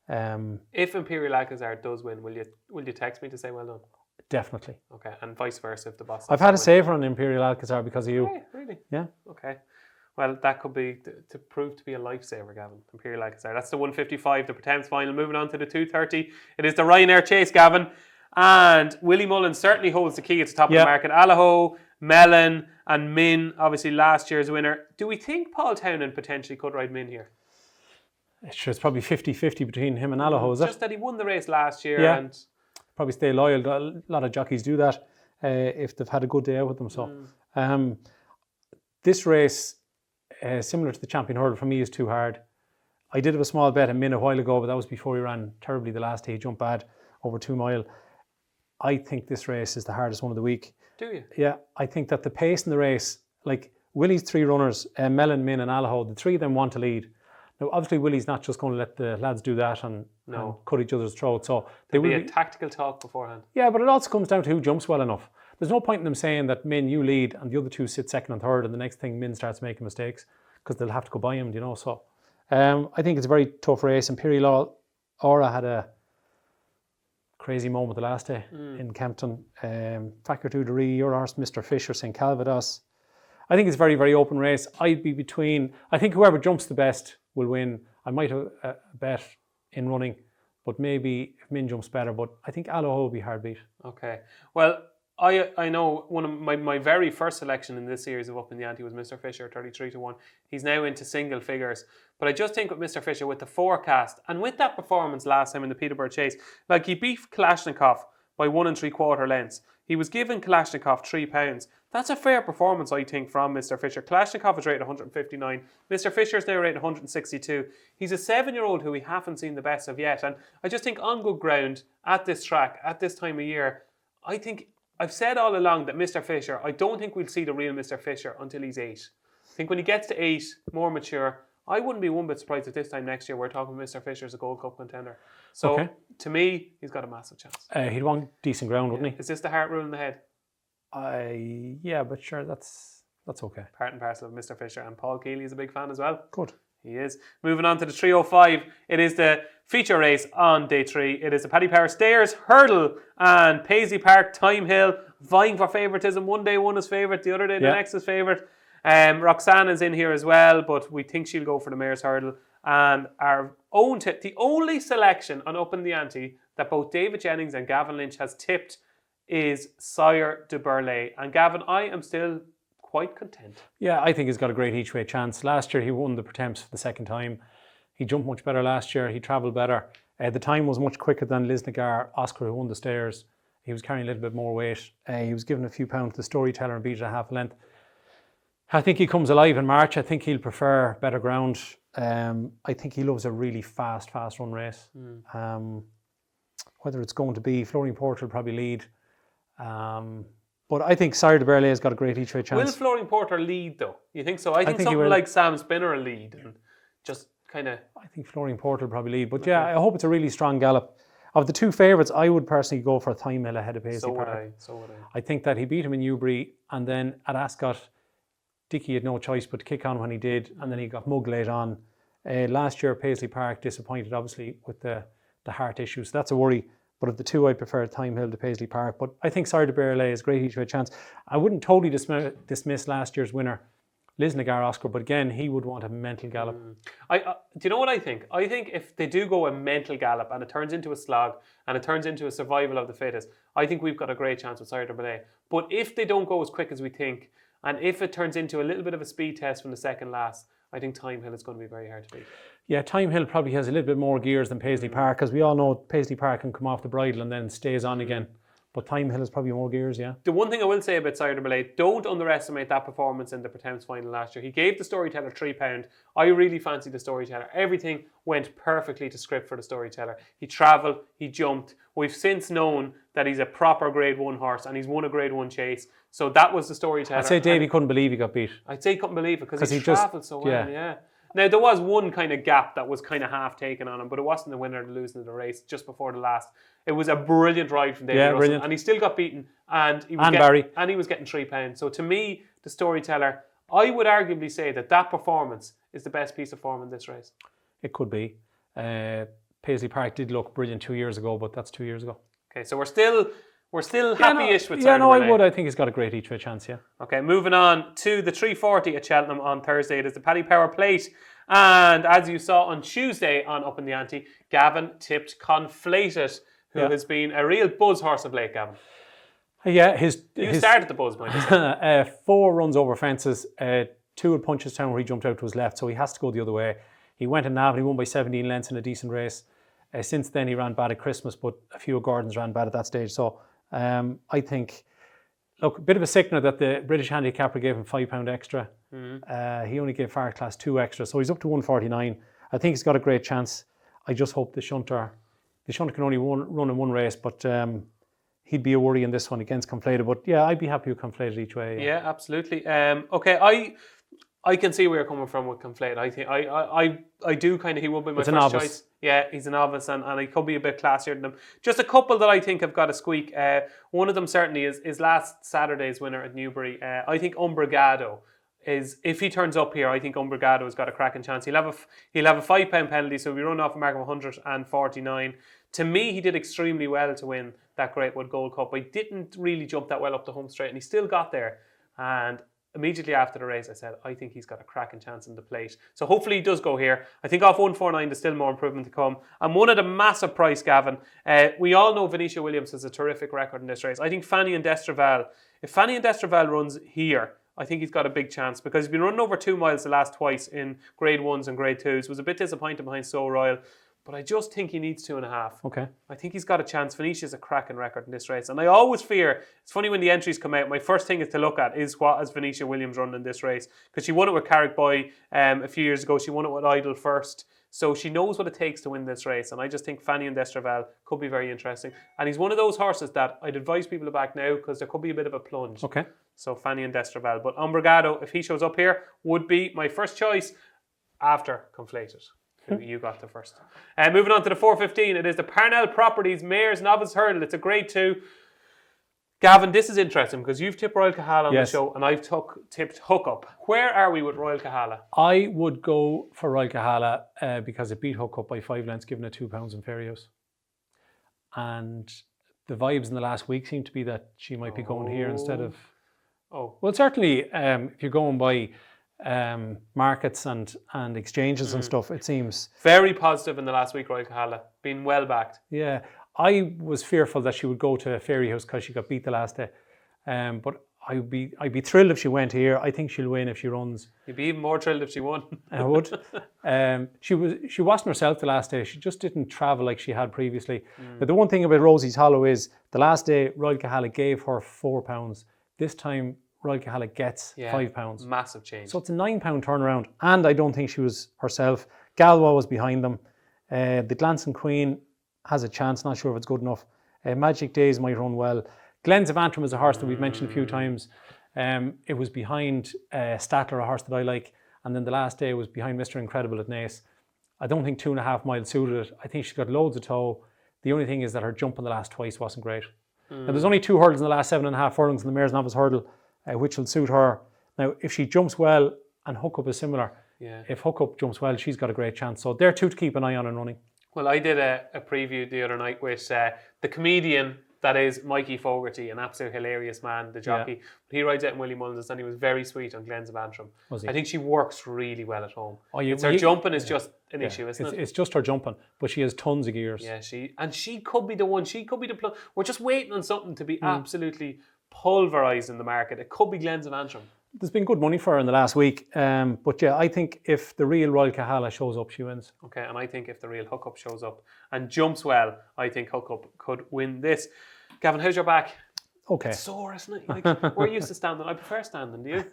if Imperial Alcazar does win, will you text me to say well done? Definitely. Okay, and vice versa if the Boss. I've had a saver on Imperial Alcazar because of you. Hey, really? Yeah. Okay. Well, that could be to prove to be a lifesaver, Gavin. Imperial Alcazar. That's the 155, the Pertemps final. Moving on to the 230. It is the Ryanair Chase, Gavin. And Willie Mullins certainly holds the key at the top of the market. Allaho, Mellon and Min, obviously last year's winner. Do we think Paul Townend potentially could ride Min here? Sure, it's probably 50-50 between him and Allaho, is it? Just that he won the race last year. Yeah. And probably stay loyal. A lot of jockeys do that if they've had a good day out with them. So this race, similar to the Champion Hurdle, for me is too hard. I did have a small bet in Min a while ago, but that was before he ran terribly the last day. He jumped bad over 2 mile. I think this race is the hardest one of the week. Do you? Yeah, I think that the pace in the race, like Willie's 3 runners, Mellon, Min and Allaho, the 3 of them want to lead. Now, obviously, Willie's not just going to let the lads do that and cut each other's throats. So there'll be a tactical talk beforehand. Yeah, but it also comes down to who jumps well enough. There's no point in them saying that Min, you lead, and the other 2 sit second and third, and the next thing Min starts making mistakes because they'll have to go by him, you know. So I think it's a very tough race. Imperial Aura had a crazy moment the last day in Kempton. Factor 2 de your horse, Mr. Fisher, St. Calvados. I think it's a very, very open race. I'd be between, I think whoever jumps the best will win. I might have a bet in running, but maybe if Min jumps better, but I think Allaho will be hard beat. Okay. Well, I know one of my very first selection in this series of Upping The Ante was Mr. Fisher, 33-1. He's now into single figures. But I just think with Mr. Fisher, with the forecast, and with that performance last time in the Peterborough Chase, like he beat Kalashnikov by 1 3/4 lengths. He was given Kalashnikov £3. That's a fair performance, I think, from Mr. Fisher. Kalashnikov is rated 159. Mr. Fisher is now rated 162. He's a 7-year-old who we haven't seen the best of yet. And I just think on good ground, at this track, at this time of year, I think I've said all along that Mr. Fisher, I don't think we'll see the real Mr. Fisher until he's 8. I think when he gets to 8, more mature, I wouldn't be one bit surprised if this time next year we're talking Mr. Fisher as a Gold Cup contender. So, to me, he's got a massive chance. He'd want decent ground, wouldn't he? Is this the heart ruling the head? Yeah, but sure, that's okay. Part and parcel of Mr. Fisher. And Paul Keeley is a big fan as well. Good. He is. Moving on to the 305. It is the feature race on day 3. It is the Paddy Power Stairs, Hurdle and Paisley Park Time Hill, vying for favouritism. One day one is favourite, the other day the next is favourite. Roxanne is in here as well, but we think she'll go for the Mayor's Hurdle. And our own tip, the only selection on Upping The Ante that both David Jennings and Gavin Lynch has tipped is Sire de Burleigh. And Gavin, I am still quite content. Yeah, I think he's got a great each way chance. Last year he won the Pertemps for the second time. He jumped much better last year. He travelled better. The time was much quicker than Lisnagar Oscar, who won the Stairs. He was carrying a little bit more weight. He was given a few pounds to the Storyteller and beat it a half length. I think he comes alive in March. I think he'll prefer better ground. I think he loves a really fast run race. Whether it's going to be Flooring Porter will probably lead. But I think Sire de Burleigh has got a great each way chance. Will Flooring Porter lead though? You think so? I think something like Sam Spinner will lead and just kind of... I think Flooring Porter will probably lead. But yeah, I hope it's a really strong gallop. Of the two favourites, I would personally go for Time Hill ahead of Paisley Park. So would I. I think that he beat him in Newbury, and then at Ascot, Dickey had no choice but to kick on when he did, and then he got mugged late on. Last year, Paisley Park disappointed, obviously, with the heart issues. So that's a worry. But of the two, I prefer Time Hill to Paisley Park. But I think Sire de Burleigh is a great each way chance. I wouldn't totally dismiss last year's winner, Lisnagar Oscar, but again, he would want a mental gallop. Do you know what I think? I think if they do go a mental gallop and it turns into a slog and it turns into a survival of the fittest, I think we've got a great chance with Sire de Burleigh. But if they don't go as quick as we think, and if it turns into a little bit of a speed test from the second last, I think Time Hill is going to be very hard to beat. Yeah, Time Hill probably has a little bit more gears than Paisley Park, because we all know Paisley Park can come off the bridle and then stays on again. But Time Hill has probably more gears, yeah. The one thing I will say about Sire de Burleigh, don't underestimate that performance in the Pertemps final last year. He gave the Storyteller £3. I really fancied the Storyteller. Everything went perfectly to script for the Storyteller. He travelled, he jumped. We've since known that he's a proper Grade 1 horse and he's won a Grade 1 chase. So that was the Storyteller. I'd say Davey couldn't believe he got beat. I'd say he couldn't believe it because he travelled so well, yeah. Now, there was one kind of gap that was kind of half taken on him, but it wasn't the winner or the losing of the race just before the last. It was a brilliant ride from David Russell, brilliant. And he still got beaten, and he was getting £3. So to me, the Storyteller, I would arguably say that performance is the best piece of form in this race. It could be. Paisley Park did look brilliant 2 years ago, but that's 2 years ago. Okay, so we're still happy-ish with Sire de Burleigh. I would. I think he's got a great each way chance, yeah. Okay, moving on to the 340 at Cheltenham on Thursday. It is the Paddy Power Plate. And as you saw on Tuesday on Upping The Ante, Gavin tipped Conflated, who has been a real buzz horse of late, Gavin. Yeah, you started the buzz, mind. 4 runs over fences, 2 at Punchestown where he jumped out to his left, so he has to go the other way. He went in Navan, he won by 17 lengths in a decent race. Since then, he ran bad at Christmas, but a few of Gordon's ran bad at that stage. So I think, look, a bit of a sickener that the British handicapper gave him £5 extra. He only gave Farclas 2 extra, so he's up to 149. I think he's got a great chance. I just hope the shunter can only run in one race, but he'd be a worry in this one against Conflated. But yeah, I'd be happy with Conflated each way. Yeah, absolutely. Okay, I can see where you're coming from with Conflated. I think I do kind of, he will be my first choice. Yeah, he's a novice and he could be a bit classier than them. Just a couple that I think have got a squeak. One of them certainly is last Saturday's winner at Newbury. I think Umbrigado is, if he turns up here, I think Umbrigado has got a cracking chance. He'll have a £5 penalty, so he'll be run off a mark of 149. To me, he did extremely well to win that Great Wood Gold Cup. I didn't really jump that well up the home straight, and he still got there. And immediately after the race, I said, I think he's got a cracking chance in the Plate. So hopefully he does go here. I think off 149, there's still more improvement to come. And one at a massive price, Gavin. We all know Venetia Williams has a terrific record in this race. I think Fanny and Destraval, if Fanny and Destraval runs here, I think he's got a big chance because he's been running over 2 miles the last twice in Grade 1s and Grade 2s. Was a bit disappointed behind So Royal. but I just think he needs 2.5. Okay. I think he's got a chance. Venetia's a cracking record in this race. And I always fear, it's funny when the entries come out, my first thing is to look at is what has Venetia Williams run in this race. Because she won it with Carrickboy a few years ago. She won it with Idle first. So she knows what it takes to win this race. And I just think Fanny and Destraval could be very interesting. And he's one of those horses that I'd advise people to back now because there could be a bit of a plunge. Okay. So Fanny and Destraval. But Umbrigado, if he shows up here, would be my first choice after Conflated. Who you got the first. Moving on to the 4:15, it is the Parnell Properties Mares Novice Hurdle. It's a grade 2. Gavin, this is interesting because you've tipped Royal Kahala on the show and I've tipped Hookup. Where are we with Royal Kahala? I would go for Royal Kahala because it beat Hookup by 5 lengths, given it £2 in Fairyhouse. And the vibes in the last week seem to be that she might be going here instead of... Well, certainly if you're going by markets and exchanges and stuff, it seems very positive in the last week. Royal Kahala been well backed. Yeah, I was fearful that she would go to Fairyhouse because she got beat the last day, but I'd be thrilled if she went here. I think she'll win if she runs. You'd be even more thrilled if she won. I would. She wasn't herself the last day. She just didn't travel like she had previously. But the one thing about Rosie's Hollow is the last day Royal Kahala gave her £4. This time Royal Kahala gets £5. Massive change. So it's a £9 turnaround, and I don't think she was herself. Galwa was behind them. The Glancing Queen has a chance, not sure if it's good enough. Magic Days might run well. Glens of Antrim is a horse that we've mentioned a few times. It was behind Statler, a horse that I like, and then the last day was behind Mr. Incredible at Naas. I don't think 2.5 miles suited it. I think she's got loads of toe. The only thing is that her jump in the last twice wasn't great. Now, there's only 2 hurdles in the last 7.5 furlongs in the Mares Novice Hurdle, which will suit her. Now, if she jumps well, and Hookup is similar, if Hookup jumps well, she's got a great chance. So they're 2 to keep an eye on and running. Well, I did a preview the other night with the comedian that is Mikey Fogarty, an absolute hilarious man, the jockey. He rides out in Willie Mullins and he was very sweet on Glens of Antrim. I think she works really well at home. Her jumping is just an issue, isn't it? It's just her jumping, but she has tons of gears. Yeah, she could be the one. She could be the We're just waiting on something to be absolutely pulverised in the market. It could be Glens of Antrim. There's been good money for her in the last week. But yeah, I think if the real Royal Kahala shows up, she wins. Okay, and I think if the real Hookup shows up and jumps well, I think Hookup could win this. Gavin, how's your back? Okay. It's sore, isn't it? Like, we're used to standing. I prefer standing, do you?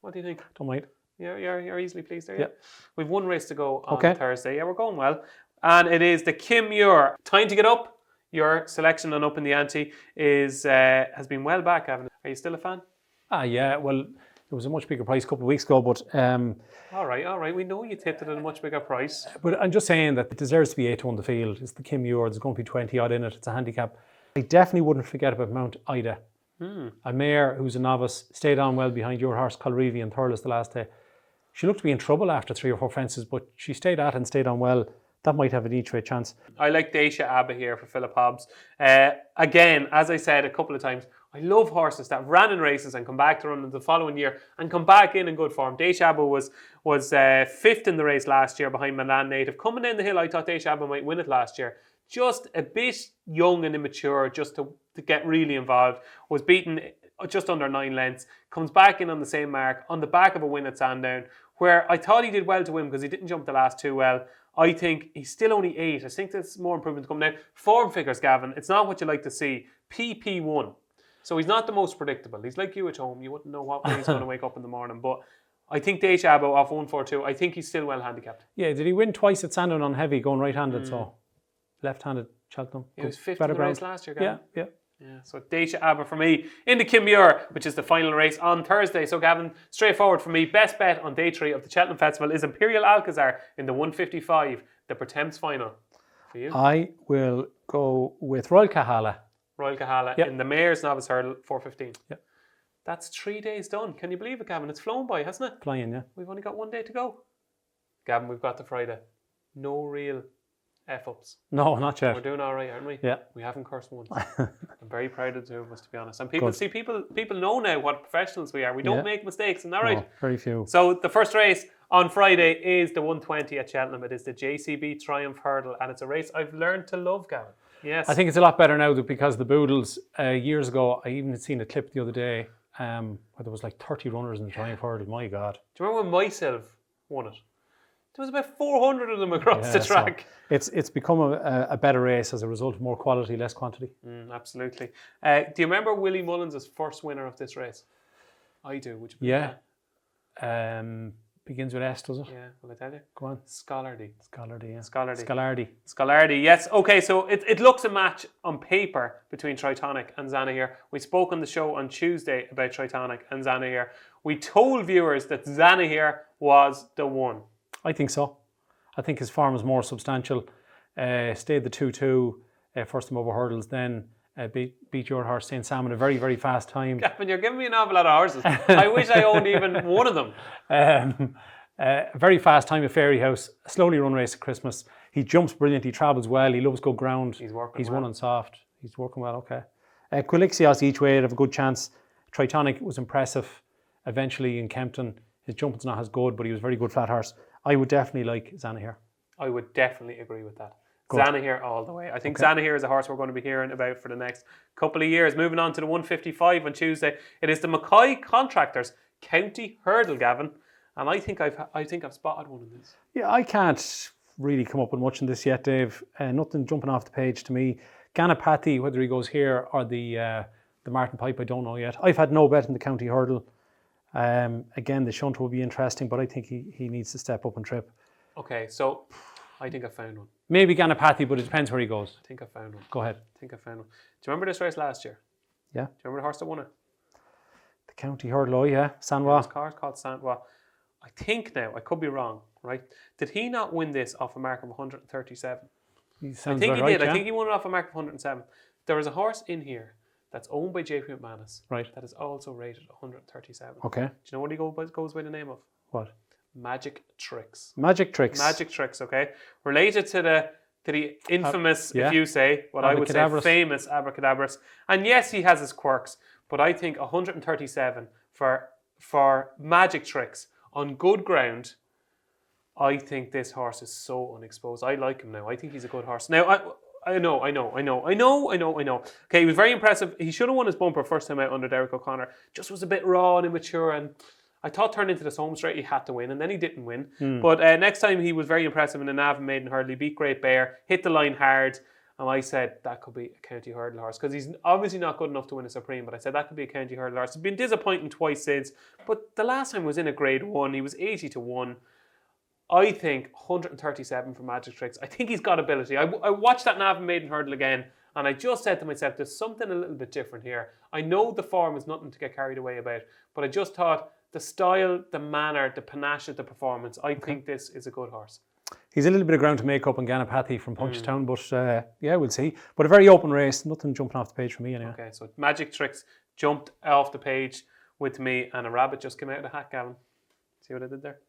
What do you think? Don't mind. You're easily pleased, are you? Yeah. We've one race to go on Thursday. Yeah, we're going well. And it is the Kim Muir. Time to get up. Your selection on Upping The Ante has been well back, Gavin. Are you still a fan? Yeah, well... It was a much bigger price a couple of weeks ago, but... All right. We know you tipped it at a much bigger price. But I'm just saying that it deserves to be 8 to 1 the field. It's the Kim Muir. There's going to be 20 odd in it. It's a handicap. I definitely wouldn't forget about Mount Ida. A mare who's a novice, stayed on well behind your horse, Colreevy, and Thurles the last day. She looked to be in trouble after 3 or 4 fences, but she stayed at and stayed on well. That might have an each-way chance. I like Dacia Abba here for Philip Hobbs. Again, as I said a couple of times, I love horses that ran in races and come back to run in the following year and come back in good form. Dacia Abba was 5th in the race last year behind Milan Native. Coming down the hill, I thought Dacia Abba might win it last year. Just a bit young and immature just to get really involved. Was beaten just under 9 lengths. Comes back in on the same mark on the back of a win at Sandown, where I thought he did well to win because he didn't jump the last 2 well. I think he's still only 8. I think there's more improvement to come now. Form figures, Gavin, it's not what you like to see. PP1. So he's not the most predictable. He's like you at home. You wouldn't know what way he's going to wake up in the morning. But I think Dacia Abba off 142, I think he's still well handicapped. Yeah, did he win twice at Sandown on heavy, going right-handed? So left-handed Cheltenham. He was 5th in the race last year, Gavin. Yeah, so Dacia Abba for me in the Kim Muir, which is the final race on Thursday. So Gavin, straightforward for me, best bet on day 3 of the Cheltenham Festival is Imperial Alcazar in the 155, the Pertemps final. For you? I will go with Royal Kahala. Royal Kahala in the Mares Novice Hurdle 4:15. Yep. That's 3 days done. Can you believe it, Gavin? It's flown by, hasn't it? Flying, yeah. We've only got 1 day to go. Gavin, we've got to Friday. No real F-ups. No, not yet. We're doing all right, aren't we? Yeah. We haven't cursed once. I'm very proud of the 2 of us, to be honest. And people know now what professionals we are. We don't make mistakes, isn't that right? No, very few. So the first race on Friday is the 120 at Cheltenham. It is the JCB Triumph Hurdle, and it's a race I've learned to love, Gavin. Yes. I think it's a lot better now because the Boodles, years ago, I even had seen a clip the other day where there was like 30 runners in the Triumph Hurdle. My God. Do you remember when myself won it? there was about 400 of them across the track. So it's become a better race as a result of more quality, less quantity. Absolutely. Do you remember Willie Mullins' first winner of this race? I do. Would you believe that? Begins with S, does it? Yeah, will I tell you? Go on. Scolardy, yeah. Scolardy, yes. Okay, so it looks a match on paper between Tritonic and Zanahiyr. We spoke on the show on Tuesday about Tritonic and Zanahiyr. We told viewers that Zanahiyr was the one. I think so. I think his form is more substantial. Stayed the 2-2, first time over hurdles, then beat your horse, St. Sam, in a very, very fast time. Gavin, you're giving me an awful lot of horses. I wish I owned even one of them. Very fast time at Fairy House, a slowly run race at Christmas. He jumps brilliant, he travels well, he loves good ground. He's well. Won on soft. He's working well, okay. Quilixios each way, have a good chance. Tritonic was impressive eventually in Kempton. His jumping's not as good, but he was a very good flat horse. I would definitely like Zanahiyr. I would definitely agree with that. Good. Zanahiyr all the way. I think Zanahiyr is a horse we're going to be hearing about for the next couple of years. Moving on to the 155 on Tuesday, it is the Mackay Contractors County Hurdle, Gavin, and I think I've spotted one of these. Yeah, I can't really come up with much in this yet, Dave. Nothing jumping off the page to me. Ganapathy, whether he goes here or the Martin Pipe, I don't know yet. I've had no bet in the County Hurdle. Again, the shunt will be interesting, but I think he needs to step up and trip. Okay, so I think I found one. Maybe Ganapathy, but it depends where he goes. I think I found one. Go ahead. I think I found one. Do you remember this race last year? Yeah. Do you remember the horse that won it? The County Hurdle, oh yeah, Sanwa. This car is called Sanwa. I think now, I could be wrong, right? Did he not win this off a mark of 137? I think he did. Yeah? I think he won it off a mark of 107. There is a horse in here that's owned by JP McManus. Right. That is also rated 137. Okay. Do you know what he goes by the name of? What? Magic Tricks. Magic Tricks. Magic Tricks, okay. Related to the infamous, yeah. if you say, what I would say, famous Abracadabras. And yes, he has his quirks, but I think 137 for Magic Tricks on good ground, I think this horse is so unexposed. I like him now. I think he's a good horse. Now, I know. Okay, he was very impressive. He should have won his bumper first time out under Derek O'Connor. Just was a bit raw and immature, and I thought turned into this home straight he had to win, and then he didn't win. But next time he was very impressive in the Navan Maiden Hurdle. He beat Great Bear, hit the line hard, and I said that could be a County Hurdle horse because he's obviously not good enough to win a Supreme, but I said that could be a County Hurdle horse. He's been disappointing twice since, but the last time was in a Grade 1. He was 80-1. I think 137 for Magic Tricks. I think he's got ability. I watched that Navan Maiden Hurdle again, and I just said to myself, there's something a little bit different here. I know the form is nothing to get carried away about, but I just thought the style, the manner, the panache of the performance, I think this is a good horse. He's a little bit of ground to make up on Ganapathy from Punchestown, but yeah, we'll see. But a very open race, nothing jumping off the page for me anyway. Okay, so Magic Tricks jumped off the page with me, and a rabbit just came out of the hat, Gavin. See what I did there?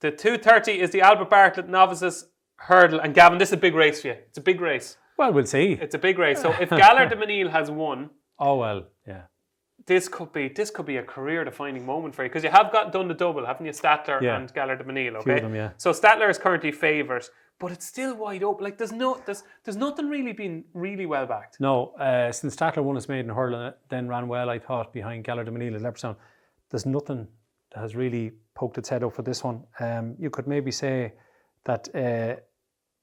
The 230 is the Albert Bartlett Novices Hurdle. And Gavin, this is a big race for you. It's a big race. Well, we'll see. It's a big race. So if Galler de Menil has won... Oh, well, yeah. This could be a career-defining moment for you. Because you have done the double, haven't you? Statler and Galler de Menil, okay? Few of them, yeah. So Statler is currently favourite. But it's still wide open. Like, there's nothing really been really well backed. No, since Statler won his maiden hurdle and then ran well, I thought, behind Galler de Menil at Leopardstown, there's nothing that has really poked its head up for this one. You could maybe say that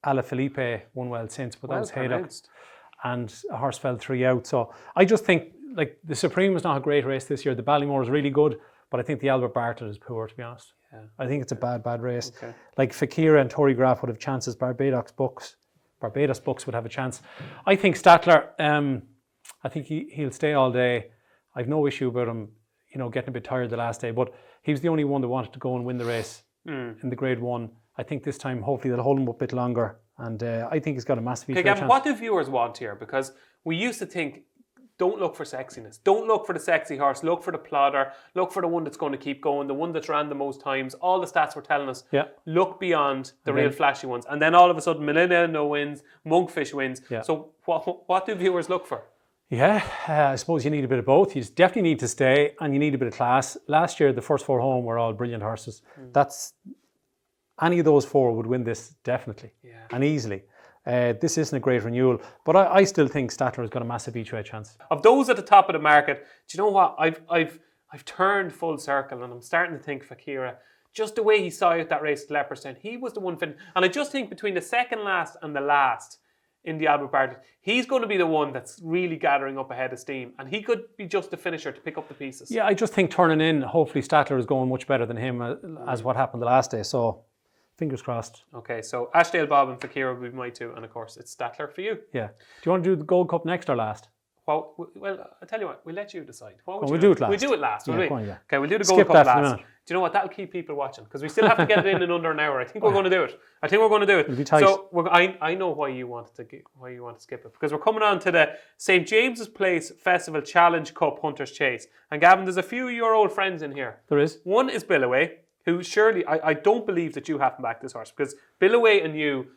Ala Felipe won well since, but that was Haydock. And a horse fell 3 out. So I just think, like, the Supreme was not a great race this year. The Ballymore is really good, but I think the Albert Bartlett is poor, to be honest. Yeah. I think it's a bad race. Okay. Like Fakira and Tory Graf would have chances. Barbados Bucks would have a chance. I think Statler, I think he'll stay all day. I've no issue about him, getting a bit tired the last day, but he was the only one that wanted to go and win the race in the Grade 1. I think this time, hopefully, they'll hold him up a bit longer, and I think he's got a massive chance. What do viewers want here? Because we used to think, don't look for sexiness. Don't look for the sexy horse. Look for the plodder. Look for the one that's going to keep going, the one that's ran the most times. All the stats were telling us, look beyond the real flashy ones. And then all of a sudden, Millennium wins, Monkfish wins. Yeah. So what do viewers look for? Yeah, I suppose you need a bit of both. You definitely need to stay, and you need a bit of class. Last year, the first 4 home were all brilliant horses. Any of those 4 would win this, definitely, and easily. This isn't a great renewal, but I still think Statler has got a massive each way chance. Of those at the top of the market, do you know what? I've turned full circle, and I'm starting to think Fakira. just the way he saw out that race at Leopardstown, he was the one fin. And I just think between the second last and the last in the Albert Bartlett, he's going to be the one that's really gathering up ahead of steam. And he could be just the finisher to pick up the pieces. Yeah, I just think turning in, hopefully Statler is going much better than him as what happened the last day. So, fingers crossed. Okay, so Ashdale, Bob and Fakir will be my two. And of course, it's Statler for you. Yeah. Do you want to do the Gold Cup next or last? Well, I'll tell you what, we'll let you decide. We'll do it last. We'll do it last, will we? Go on, yeah. Okay, we'll do the Skip Gold Cup that for a last. minute. Do you know what? That'll keep people watching because we still have to get it in under an hour. I think we're going to do it. It'll be tight. So I know why you wanted to skip it because we're coming on to the St James's Place Festival Challenge Cup Hunters Chase. And Gavin, there's a few of your old friends in here. There is. One is Billaway, who surely I don't believe that you haven't backed this horse because Billaway and you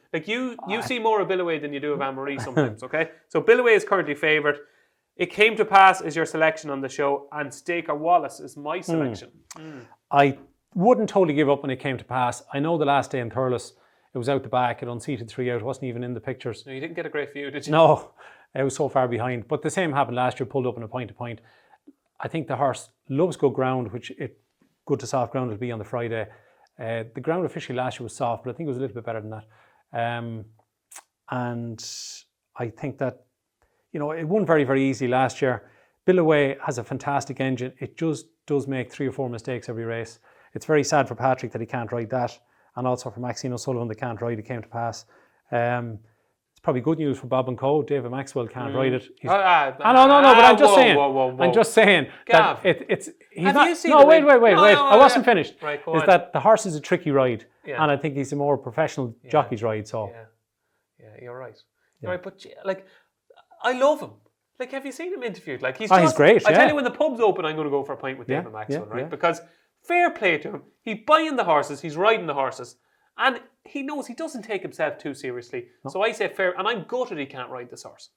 see more of Billaway than you do of Anne-Marie sometimes. Okay, so Billaway is currently favoured. It Came to Pass is your selection on the show, and Staker Wallace is my selection. I wouldn't totally give up when It Came to Pass. I know the last day in Thurles, it was out the back, it unseated 3 out, it wasn't even in the pictures. No, you didn't get a great view, did you? No, it was so far behind. But the same happened last year, pulled up in a point-to-point. I think the horse loves good ground, good to soft ground it'll be on the Friday. The ground officially last year was soft, but I think it was a little bit better than that. And I think that, it won very, very easy last year. Billaway has a fantastic engine. It just does make 3 or 4 mistakes every race. It's very sad for Patrick that he can't ride that, and also for Maxine O'Sullivan that can't ride It Came to Pass. It's probably good news for Bob and Co. David Maxwell can't ride it. No, but I'm just saying. I'm just saying Gav, that it's. Have you seen wait. I wasn't finished. Right, go on. That the horse is a tricky ride, Yeah. and I think he's a more professional jockey's ride. So Yeah, you're right. You're right, but I love him. Have you seen him interviewed? He's great. I tell you, when the pub's open, I'm going to go for a pint with Yeah, David Maxwell, yeah, right? yeah. Because fair play to him. He's buying the horses, he's riding the horses, and he knows he doesn't take himself too seriously. No. So I say fair, and I'm gutted he can't ride this horse.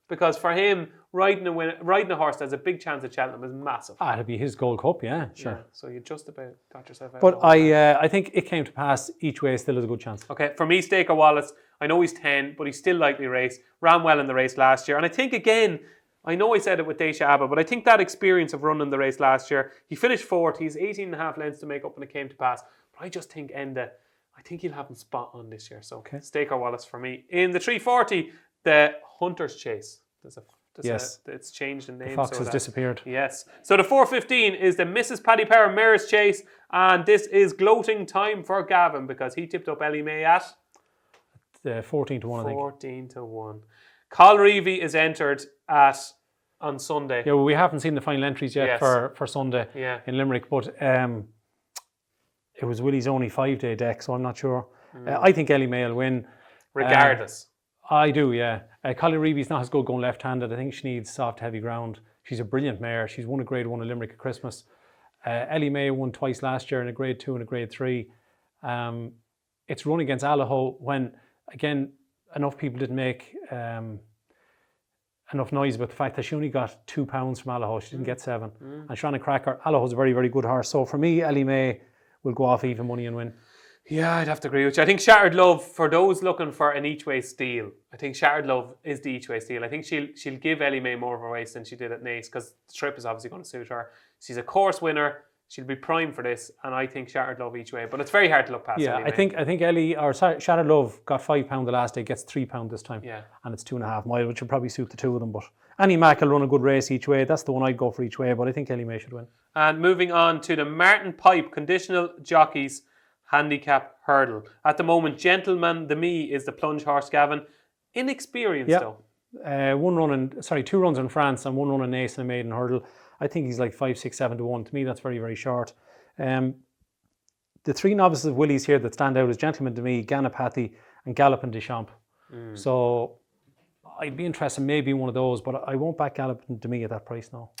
Because for him, riding a horse that has a big chance at Cheltenham is massive. It'll be his Gold Cup, yeah, sure. Yeah, so you just about got yourself out. But I think It Came to Pass each way still has a good chance. Okay, for me, Staker Wallace, I know he's 10, but he's still likely race. Ran well in the race last year. And I think, again, I know I said it with Daisha Abba, but I think that experience of running the race last year, he finished 4th, he's 18.5 lengths to make up when It Came to Pass. But I just think Enda, I think he'll have him spot on this year. So Staker Wallace for me. In the 340, the Hunters Chase. It's changed in name. The fox has disappeared. Yes. So the 415 is the Mrs. Paddy Power Mare's Chase, and this is gloating time for Gavin because he tipped up Ellie May at 14 to 1, I think. 14 to 1. Colreevy is entered on Sunday. Yeah, well, we haven't seen the final entries yet for Sunday in Limerick, but it was Willie's only 5-day deck, so I'm not sure. I think Ellie May will win. Regardless. I do, yeah. Colreevy's not as good going left-handed. I think she needs soft, heavy ground. She's a brilliant mare. She's won a Grade 1 at Limerick at Christmas. Ellie May won twice last year in a Grade 2 and a Grade 3. It's run against Allaho when, again, enough people didn't make enough noise about the fact that she only got £2 from Allaho. She didn't get 7. And Shannon Cracker, Allaho's a very, very good horse. So for me, Ellie May will go off even money and win. Yeah, I'd have to agree with you. I think Shattered Love, for those looking for an each-way steal, I think Shattered Love is the each-way steal. I think she'll give Ellie May more of a race than she did at Naas because the trip is obviously going to suit her. She's a course winner. She'll be primed for this, and I think Shattered Love each way. But it's very hard to look past. Yeah, I think Shattered Love got £5 the last day, gets £3 this time. Yeah, and it's 2.5 mile, which will probably suit the two of them. But Annie Mack will run a good race each way. That's the one I'd go for each way. But I think Ellie May should win. And moving on to the Martin Pipe Conditional Jockeys Handicap Hurdle. At the moment, Gentleman the Me is the plunge horse, Gavin. Inexperienced though. 2 runs in France and 1 run in Naas and a maiden hurdle. I think he's like 5, 6, 7 to 1. To me, that's very, very short. The 3 novices of Willie's here that stand out is Gentleman to Me, Ganapathy, and Gallopin Deschamps. So I'd be interested in maybe one of those, but I won't back Gallopin to Me at that price now.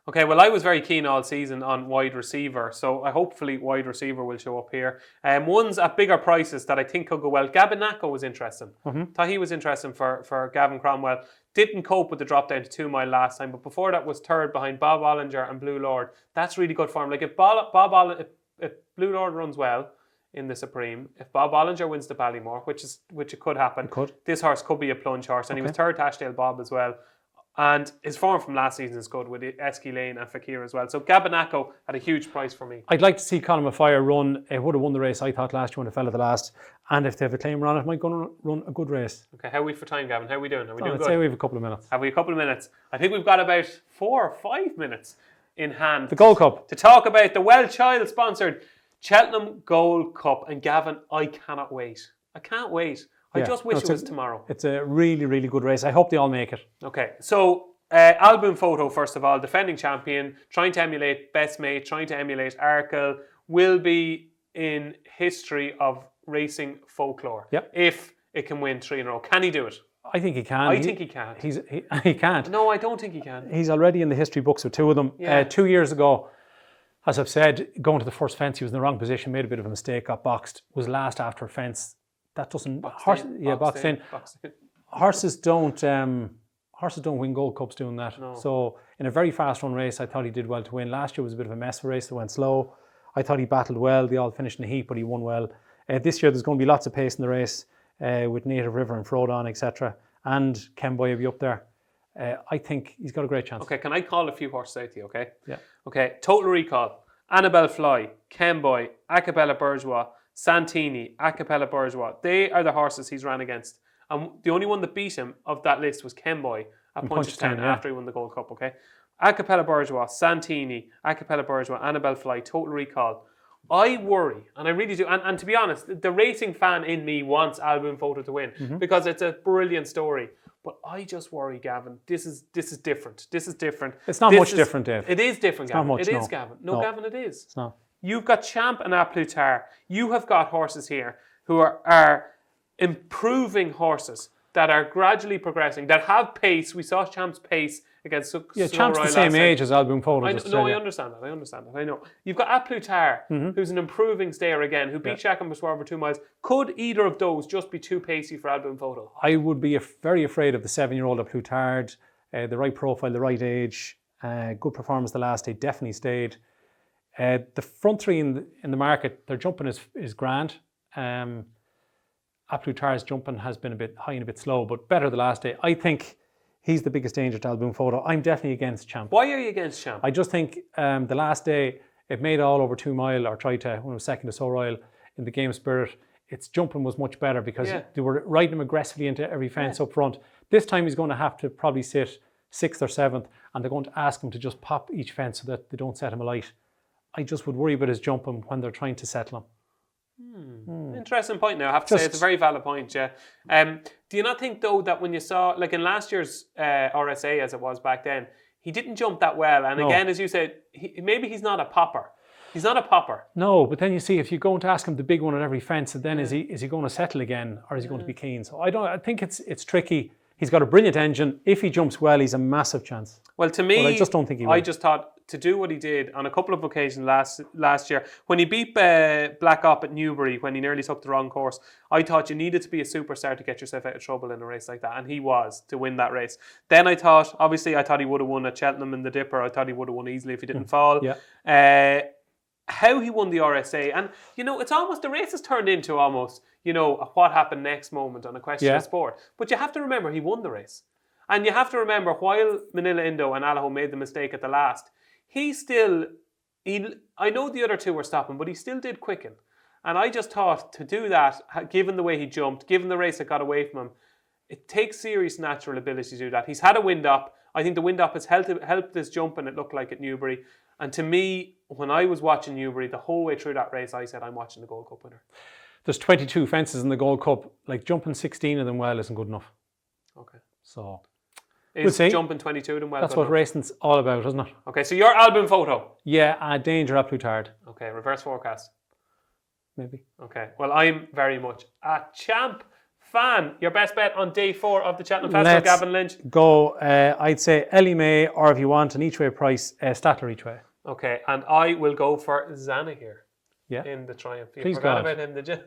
Okay, well, I was very keen all season on wide receiver, so hopefully wide receiver will show up here. Ones at bigger prices that I think could go well. Gabinaco was interesting. Thought he was interesting for Gavin Cromwell. Didn't cope with the drop down to 2 mile last time, but before that was third behind Bob Ollinger and Blue Lord. That's really good for him. Like if Blue Lord runs well in the Supreme, if Bob Ollinger wins the Ballymore, which it could happen, this horse could be a plunge horse, and he was third to Ashdale Bob as well. And his form from last season is good with Eski Lane and Fakir as well. So Gabanaco had a huge price for me. I'd like to see Colin Maffire run. He would have won the race, I thought, last year when it fell at the last. And if they have a claimer on it, might go and run a good race. Okay, how are we for time, Gavin? How are we doing? Are we doing I'd good? say we have a couple of minutes. Have we a couple of minutes? I think we've got about 4 or 5 minutes in hand. The Gold Cup. To talk about the Wellchild sponsored Cheltenham Gold Cup. And Gavin, I cannot wait. I can't wait. I just wish it was tomorrow. It's a really, really good race. I hope they all make it. Okay, so album photo, first of all, defending champion, trying to emulate Best Mate, trying to emulate Arkle, will be in history of racing folklore. Yep. If it can win 3 in a row. Can he do it? I think he can. I think he can. He can't. No, I don't think he can. He's already in the history books with 2 of them. Yeah. 2 years ago, as I've said, going to the first fence, he was in the wrong position, made a bit of a mistake, got boxed, was last after a fence. That doesn't... Boxed in. Horses don't win Gold Cups doing that. No. So in a very fast run race, I thought he did well to win. Last year was a bit of a mess of a race that went slow. I thought he battled well. They all finished in the heat, but he won well. This year there's going to be lots of pace in the race with Native River and Frodon, etc. And Kemboy will be up there. I think he's got a great chance. Okay, can I call a few horses out to you, okay? Yeah. Okay, Total Recall, Annabelle Fly, Kemboy, Acapella Bourgeois, Santini, Acapella Bourgeois. They are the horses he's ran against. And the only one that beat him of that list was Kemboy at Punchestown after he won the Gold Cup, okay? Acapella Bourgeois, Santini, Acapella Bourgeois, Annabelle Fly, Total Recall. I worry, and I really do, and to be honest, the racing fan in me wants Album Photo to win because it's a brilliant story. But I just worry, Gavin, this is different. This is different. It's not much different, Dave. It is different, Gavin. Not much, It is, Gavin. No, Gavin, it is. It's not. You've got Champ and A Plus Tard. You have got horses here who are improving horses that are gradually progressing, that have pace. We saw Champ's pace against Champ's the same age as Album Photo. I understand that. I know. You've got A Plus Tard, who's an improving stayer again, who beat Shaq and Biswar over 2 miles. Could either of those just be too pacey for Album Photo? I would be very afraid of the 7-year-old A Plus Tard. The right profile, the right age, good performance the last day, definitely stayed. The front 3 in the market, their jumping is grand. A Plus Tard's jumping has been a bit high and a bit slow, but better the last day. I think he's the biggest danger to Album Photo. I'm definitely against Champ. Why are you against Champ? I just think the last day, it made all over 2 mile, or tried to, when it was second to So Royal in the game spirit. Its jumping was much better because they were riding him aggressively into every fence up front. This time he's going to have to probably sit 6th or 7th, and they're going to ask him to just pop each fence so that they don't set him alight. I just would worry about his jumping when they're trying to settle him. Interesting point now. I have to say it's a very valid point, yeah. Do you not think, though, that when you saw, like in last year's RSA, as it was back then, he didn't jump that well. And again, as you said, maybe he's not a popper. He's not a popper. No, but then you see, if you're going to ask him the big one at every fence, then is he going to settle again, or is he going to be keen? So I think it's tricky. He's got a brilliant engine. If he jumps well, he's a massive chance. Well, to me, but I just don't think he will. I just thought to do what he did on a couple of occasions last year, when he beat Black Op at Newbury, when he nearly took the wrong course, I thought you needed to be a superstar to get yourself out of trouble in a race like that, and he was, to win that race. Then I thought he would have won at Cheltenham in the Dipper. I thought he would have won easily if he didn't fall. Yeah. How he won the RSA, and it's almost, the race has turned into almost, a what happened next moment on a question of sport. But you have to remember he won the race. And you have to remember, while Manila Indo and Allaho made the mistake at the last, I know the other 2 were stopping, but he still did quicken. And I just thought, to do that, given the way he jumped, given the race that got away from him, it takes serious natural ability to do that. He's had a wind up. I think the wind up has helped this jumping, it looked like, at Newbury. And to me, when I was watching Newbury the whole way through that race, I said, I'm watching the Gold Cup winner. There's 22 fences in the Gold Cup. Like, jumping 16 of them well isn't good enough. Okay. So, we'll see. Jumping 22 of them well. That's what racing's all about, isn't it? Okay, so your Album Photo. Yeah, danger A Plus Tard. Okay, reverse forecast. Maybe. Okay, well, I'm very much a Champ fan. Your best bet on day 4 of the Cheltenham Festival, Gavin Lynch? Go, I'd say Ellie May, or if you want an each way price, Statler each way. Okay, and I will go for Zana here. Yeah. In the Triumph. You Please forgot God. about him, did you?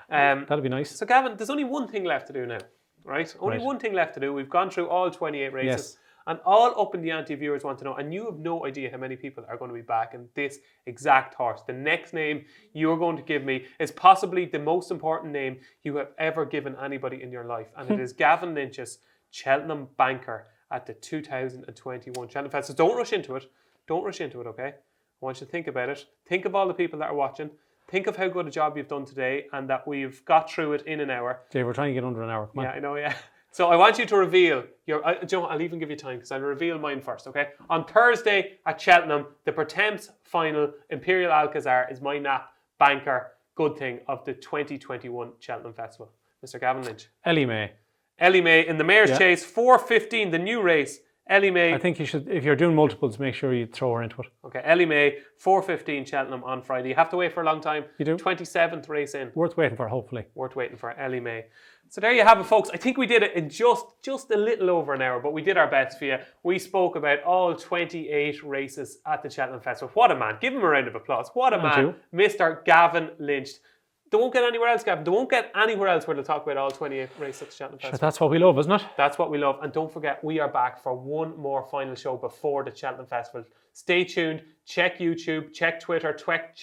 That'd be nice. So, Gavin, there's only one thing left to do now, right? Only one thing left to do. We've gone through all 28 races. Yes. And all Upping The Ante viewers want to know, and you have no idea how many people are going to be back in this exact horse. The next name you're going to give me is possibly the most important name you have ever given anybody in your life. And it is Gavin Lynch's Cheltenham banker at the 2021 Cheltenham Festival. Don't rush into it. Don't rush into it, okay? I want you to think about it. Think of all the people that are watching. Think of how good a job you've done today and that we've got through it in an hour. Dave, we're trying to get under an hour. Come on. Yeah, I know, yeah. So I want you to reveal your... do you know what? I'll even give you time because I'll reveal mine first, okay? On Thursday at Cheltenham, the Pertemps final, Imperial Alcazar is my nap banker good thing of the 2021 Cheltenham Festival. Mr. Gavin Lynch. Ellie May. Ellie May in the Mayor's Chase, 4:15, the new race. Ellie May. I think you should, if you're doing multiples, make sure you throw her into it. Okay, Ellie May, 4:15 Cheltenham on Friday. You have to wait for a long time. You do. 27th race in. Worth waiting for, hopefully. Worth waiting for, Ellie May. So there you have it, folks. I think we did it in just a little over an hour, but we did our best for you. We spoke about all 28 races at the Cheltenham Festival. What a man. Give him a round of applause. What a man. Mr. Gavin Lynch. They won't get anywhere else, Gavin. They won't get anywhere else where they'll talk about all 28 races at the Cheltenham Festival. That's what we love, isn't it? That's what we love. And don't forget, we are back for one more final show before the Cheltenham Festival. Stay tuned. Check YouTube. Check Twitter. Check.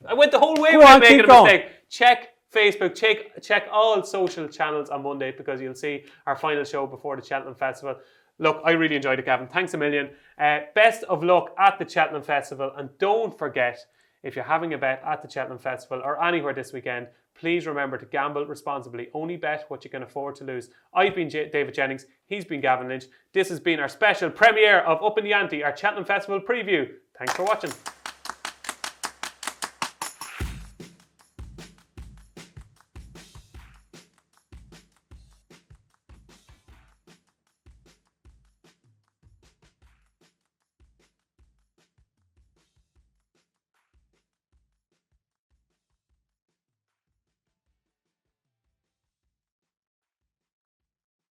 I went the whole way without making a mistake. Check Facebook. Check all social channels on Monday because you'll see our final show before the Cheltenham Festival. Look, I really enjoyed it, Gavin. Thanks a million. Best of luck at the Cheltenham Festival. And don't forget, if you're having a bet at the Cheltenham Festival or anywhere this weekend, please remember to gamble responsibly. Only bet what you can afford to lose. I've been David Jennings. He's been Gavin Lynch. This has been our special premiere of Upping The Ante, our Cheltenham Festival preview. Thanks for watching.